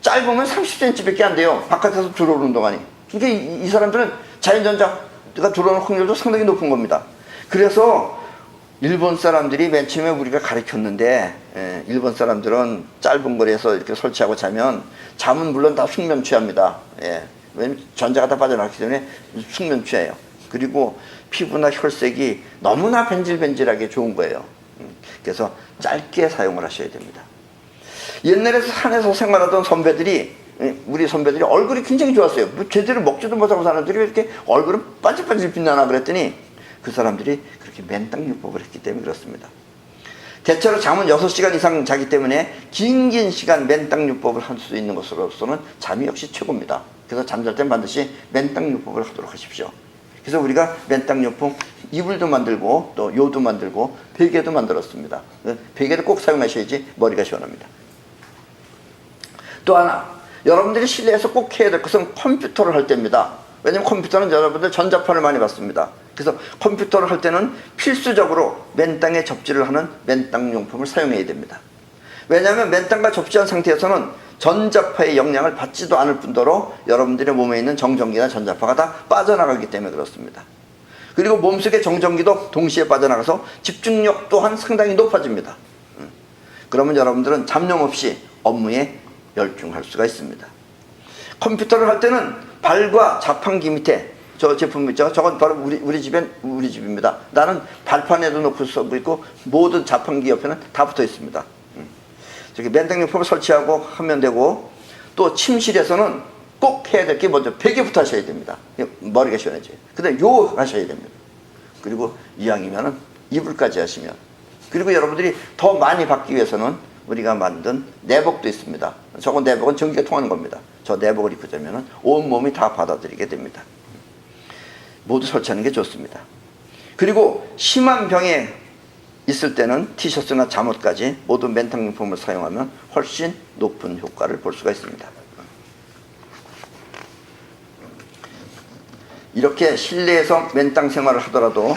짧으면 30cm밖에 안 돼요. 바깥에서 들어오는 동안이. 그러니까 이 사람들은 자연전자가 들어오는 확률도 상당히 높은 겁니다. 그래서 일본 사람들이 맨 처음에 우리가 가르쳤는데 일본 사람들은 짧은 거리에서 이렇게 설치하고 자면 잠은 물론 다 숙면 취합니다. 왜냐면 전자가 다 빠져나갔기 때문에 숙면 취해요. 그리고 피부나 혈색이 너무나 벤질벤질하게 좋은 거예요. 그래서 짧게 사용을 하셔야 됩니다. 옛날에 산에서 생활하던 선배들이 우리 선배들이 얼굴이 굉장히 좋았어요. 뭐 제대로 먹지도 못하고 사람들이 왜 이렇게 얼굴은 반질반질 빛나나 그랬더니 그 사람들이 그렇게 맨땅요법을 했기 때문에 그렇습니다. 대체로 잠은 6시간 이상 자기 때문에 긴 시간 맨땅요법을 할 수 있는 것으로서는 잠이 역시 최고입니다. 그래서 잠잘 땐 반드시 맨땅요법을 하도록 하십시오. 그래서 우리가 맨땅요법 이불도 만들고 또 요도 만들고 베개도 만들었습니다. 베개도 꼭 사용하셔야지 머리가 시원합니다. 또 하나 여러분들이 실내에서 꼭 해야 될 것은 컴퓨터를 할 때입니다. 왜냐면 컴퓨터는 여러분들 전자판을 많이 받습니다. 그래서 컴퓨터를 할 때는 필수적으로 맨땅에 접지를 하는 맨땅용품을 사용해야 됩니다. 왜냐하면 맨땅과 접지한 상태에서는 전자파의 영향을 받지도 않을 뿐더러 여러분들의 몸에 있는 정전기나 전자파가 다 빠져나가기 때문에 그렇습니다. 그리고 몸속의 정전기도 동시에 빠져나가서 집중력 또한 상당히 높아집니다. 그러면 여러분들은 잡념 없이 업무에 열중할 수가 있습니다. 컴퓨터를 할 때는 발과 자판기 밑에 저 제품 있죠? 저건 바로 우리 집입니다. 나는 발판에도 놓고 쓰고 있고 모든 자판기 옆에는 다 붙어 있습니다. 저기 맨땅용품을 설치하고 하면 되고 또 침실에서는 꼭 해야 될 게 먼저 베개부터 하셔야 됩니다. 머리가 시원해져요. 그 다음에 요 하셔야 됩니다. 그리고 이왕이면은 이불까지 하시면. 그리고 여러분들이 더 많이 받기 위해서는 우리가 만든 내복도 있습니다. 저건 내복은 전기가 통하는 겁니다. 저 내복을 입고 자면 온몸이 다 받아들이게 됩니다. 모두 설치하는 게 좋습니다. 그리고 심한 병에 있을 때는 티셔츠나 잠옷까지 모두 맨탕용품을 사용하면 훨씬 높은 효과를 볼 수가 있습니다. 이렇게 실내에서 맨땅 생활을 하더라도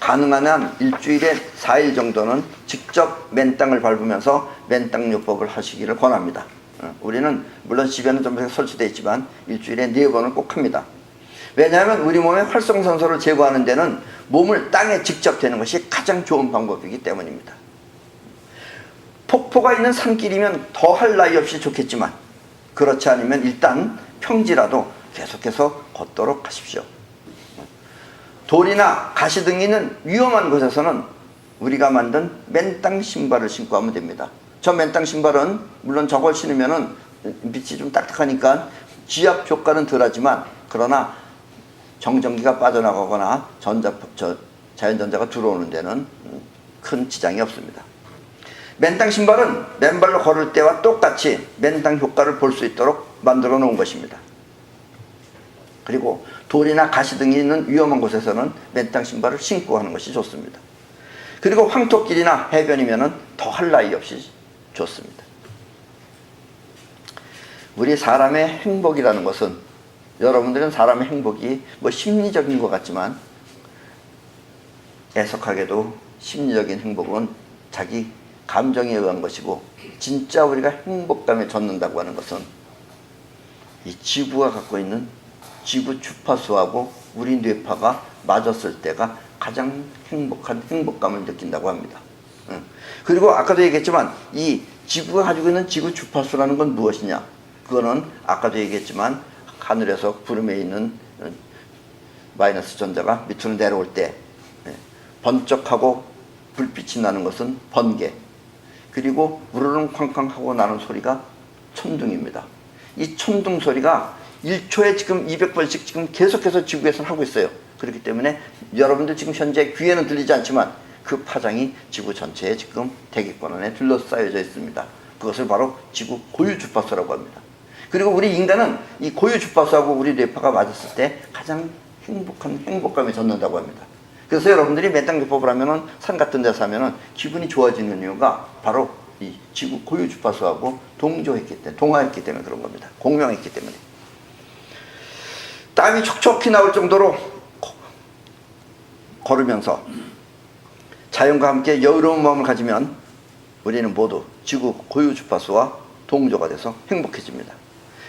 가능한 한 일주일에 4일 정도는 직접 맨땅을 밟으면서 맨땅요법을 하시기를 권합니다. 우리는 물론 집에는 좀 설치되어 있지만 일주일에 4번은 꼭 합니다. 왜냐하면 우리 몸의 활성산소를 제거하는 데는 몸을 땅에 직접 대는 것이 가장 좋은 방법이기 때문입니다. 폭포가 있는 산길이면 더할 나위 없이 좋겠지만 그렇지 않으면 일단 평지라도 계속해서 걷도록 하십시오. 돌이나 가시 등이 있는 위험한 곳에서는 우리가 만든 맨땅 신발을 신고 하면 됩니다. 저 맨땅 신발은 물론 저걸 신으면은 밑이 좀 딱딱하니까 지압 효과는 덜하지만 그러나 정전기가 빠져나가거나 자연전자가 들어오는 데는 큰 지장이 없습니다. 맨땅 신발은 맨발로 걸을 때와 똑같이 맨땅 효과를 볼 수 있도록 만들어 놓은 것입니다. 그리고 돌이나 가시 등이 있는 위험한 곳에서는 맨땅 신발을 신고 하는 것이 좋습니다. 그리고 황토길이나 해변이면 더할 나위 없이 좋습니다. 우리 사람의 행복이라는 것은 여러분들은 사람의 행복이 뭐 심리적인 것 같지만 애석하게도 심리적인 행복은 자기 감정에 의한 것이고 진짜 우리가 행복감에 젖는다고 하는 것은 이 지구가 갖고 있는 지구 주파수하고 우리 뇌파가 맞았을 때가 가장 행복한 행복감을 느낀다고 합니다. 그리고 아까도 얘기했지만 이 지구가 가지고 있는 지구 주파수라는 건 무엇이냐? 그거는 아까도 얘기했지만 하늘에서 구름에 있는 마이너스 전자가 밑으로 내려올 때 번쩍하고 불빛이 나는 것은 번개, 그리고 우르릉 쾅쾅 하고 나는 소리가 천둥입니다. 이 천둥 소리가 1초에 지금 200번씩 지금 계속해서 지구에서는 하고 있어요. 그렇기 때문에 여러분들 지금 현재 귀에는 들리지 않지만 그 파장이 지구 전체에 지금 대기권 안에 둘러싸여져 있습니다. 그것을 바로 지구 고유 주파수라고 합니다. 그리고 우리 인간은 이 고유 주파수하고 우리 뇌파가 맞았을 때 가장 행복한 행복감에 젖는다고 합니다. 그래서 여러분들이 맨땅요법을 하면은 산 같은 데서 하면은 기분이 좋아지는 이유가 바로 이 지구 고유 주파수하고 동화했기 때문에 그런 겁니다. 공명했기 때문에. 땀이 촉촉히 나올 정도로 걸으면서 자연과 함께 여유로운 마음을 가지면 우리는 모두 지구 고유 주파수와 동조가 돼서 행복해집니다.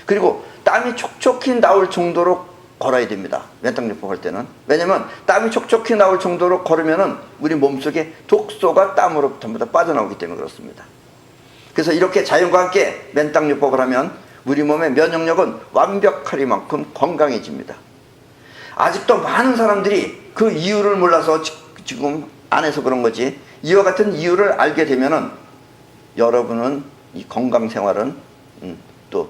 그리고 땀이 촉촉히 나올 정도로 걸어야 됩니다. 맨땅요법 할 때는. 왜냐면 땀이 촉촉히 나올 정도로 걸으면은 우리 몸속에 독소가 땀으로 전부 다 빠져나오기 때문에 그렇습니다. 그래서 이렇게 자연과 함께 맨땅요법을 하면 우리 몸의 면역력은 완벽하리만큼 건강해집니다. 아직도 많은 사람들이 그 이유를 몰라서 지금 안 해서 그런 거지, 이와 같은 이유를 알게 되면은 여러분은 이 건강 생활은 또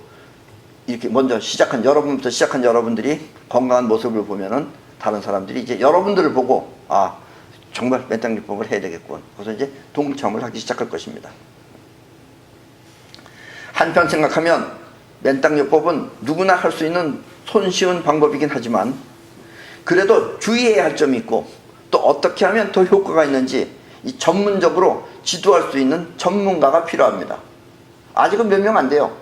이렇게 먼저 시작한 여러분부터 시작한 여러분들이 건강한 모습을 보면은 다른 사람들이 이제 여러분들을 보고 아 정말 맨땅요법을 해야 되겠군. 그래서 이제 동참을 하기 시작할 것입니다. 한편 생각하면 맨땅요법은 누구나 할 수 있는 손쉬운 방법이긴 하지만 그래도 주의해야 할 점이 있고 또 어떻게 하면 더 효과가 있는지 이 전문적으로 지도할 수 있는 전문가가 필요합니다. 아직은 몇 명 안 돼요.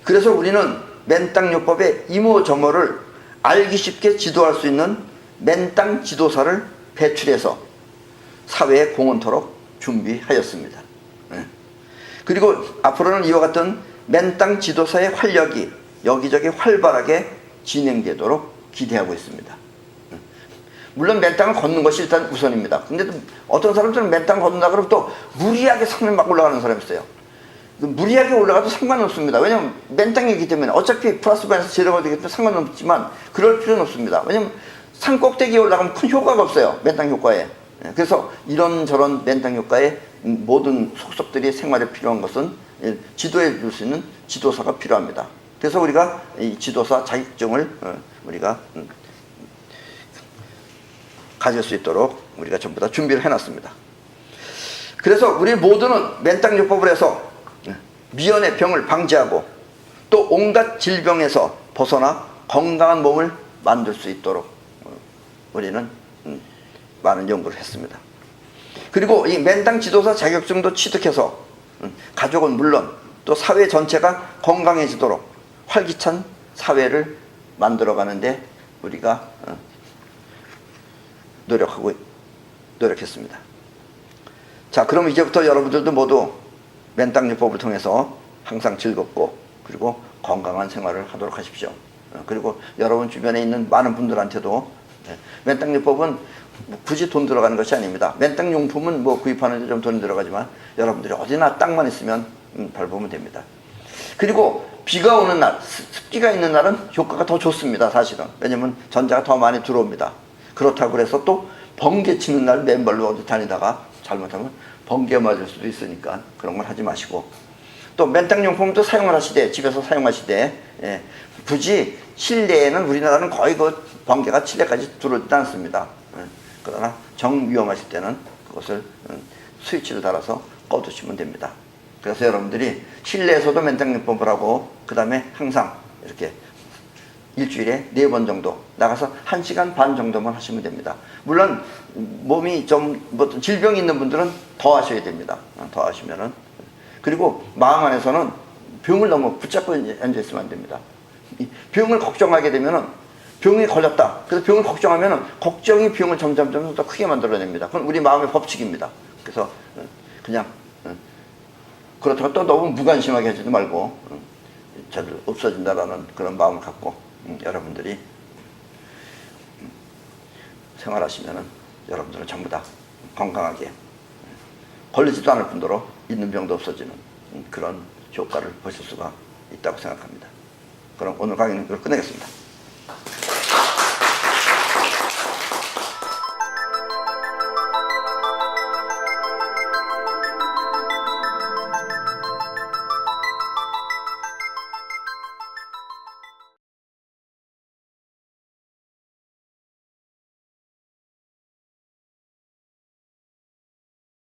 그래서 우리는 맨땅요법의 이모저모를 알기 쉽게 지도할 수 있는 맨땅 지도사를 배출해서 사회에 공헌토록 준비하였습니다. 그리고 앞으로는 이와 같은 맨땅 지도사의 활력이 여기저기 활발하게 진행되도록 기대하고 있습니다. 물론 맨땅을 걷는 것이 일단 우선입니다. 근데 어떤 사람들은 맨땅 걷는다 그러면 또 무리하게 산을 막 올라가는 사람이 있어요. 무리하게 올라가도 상관없습니다. 왜냐면 맨땅이기 때문에 어차피 플러스 마이너스 제로가 되기 때문에 상관없지만 그럴 필요는 없습니다. 왜냐면 산 꼭대기에 올라가면 큰 효과가 없어요. 맨땅 효과에. 그래서 이런저런 맨땅 효과에 모든 속속들이 생활에 필요한 것은 지도해 줄 수 있는 지도사가 필요합니다. 그래서 우리가 이 지도사 자격증을 우리가 가질 수 있도록 우리가 전부 다 준비를 해놨습니다. 그래서 우리 모두는 맨땅요법을 해서 미연의 병을 방지하고 또 온갖 질병에서 벗어나 건강한 몸을 만들 수 있도록 우리는 많은 연구를 했습니다. 그리고 이 맨땅 지도사 자격증도 취득해서 가족은 물론 또 사회 전체가 건강해지도록 활기찬 사회를 만들어가는데 우리가 노력했습니다. 자, 그럼 이제부터 여러분들도 모두 맨땅요법을 통해서 항상 즐겁고 그리고 건강한 생활을 하도록 하십시오. 그리고 여러분 주변에 있는 많은 분들한테도 맨땅요법은 굳이 돈 들어가는 것이 아닙니다. 맨땅용품은 뭐 구입하는데 좀 돈이 들어가지만 여러분들이 어디나 땅만 있으면 밟으면 됩니다. 그리고 비가 오는 날, 습기가 있는 날은 효과가 더 좋습니다. 사실은. 왜냐면 전자가 더 많이 들어옵니다. 그렇다고 해서 또 번개 치는 날 맨발로 어디 다니다가 잘못하면 번개 맞을 수도 있으니까 그런 걸 하지 마시고, 또 맨땅용품도 사용을 하시되 집에서 사용하시되 굳이 실내에는 우리나라는 거의 그 번개가 실내까지 들어오지 않습니다. 그러나 정위험하실 때는 그것을 스위치를 달아서 꺼두시면 됩니다. 그래서 여러분들이 실내에서도 맨땅용법을 하고 그 다음에 항상 이렇게 일주일에 4번 정도 나가서 1시간 반 정도만 하시면 됩니다. 물론 몸이 좀 뭐 질병이 있는 분들은 더 하셔야 됩니다. 더 하시면은. 그리고 마음 안에서는 병을 너무 붙잡고 앉아 있으면 안 됩니다. 병을 걱정하게 되면은 병이 걸렸다. 그래서 병을 걱정하면은 걱정이 병을 점점 더 크게 만들어냅니다. 그건 우리 마음의 법칙입니다. 그래서 그냥 그렇다고 또 너무 무관심하게 하지도 말고 잘 없어진다라는 그런 마음을 갖고 여러분들이 생활하시면은 여러분들은 전부 다 건강하게 걸리지도 않을 뿐더러 있는 병도 없어지는 그런 효과를 보실 수가 있다고 생각합니다. 그럼 오늘 강의는 이걸 끝내겠습니다.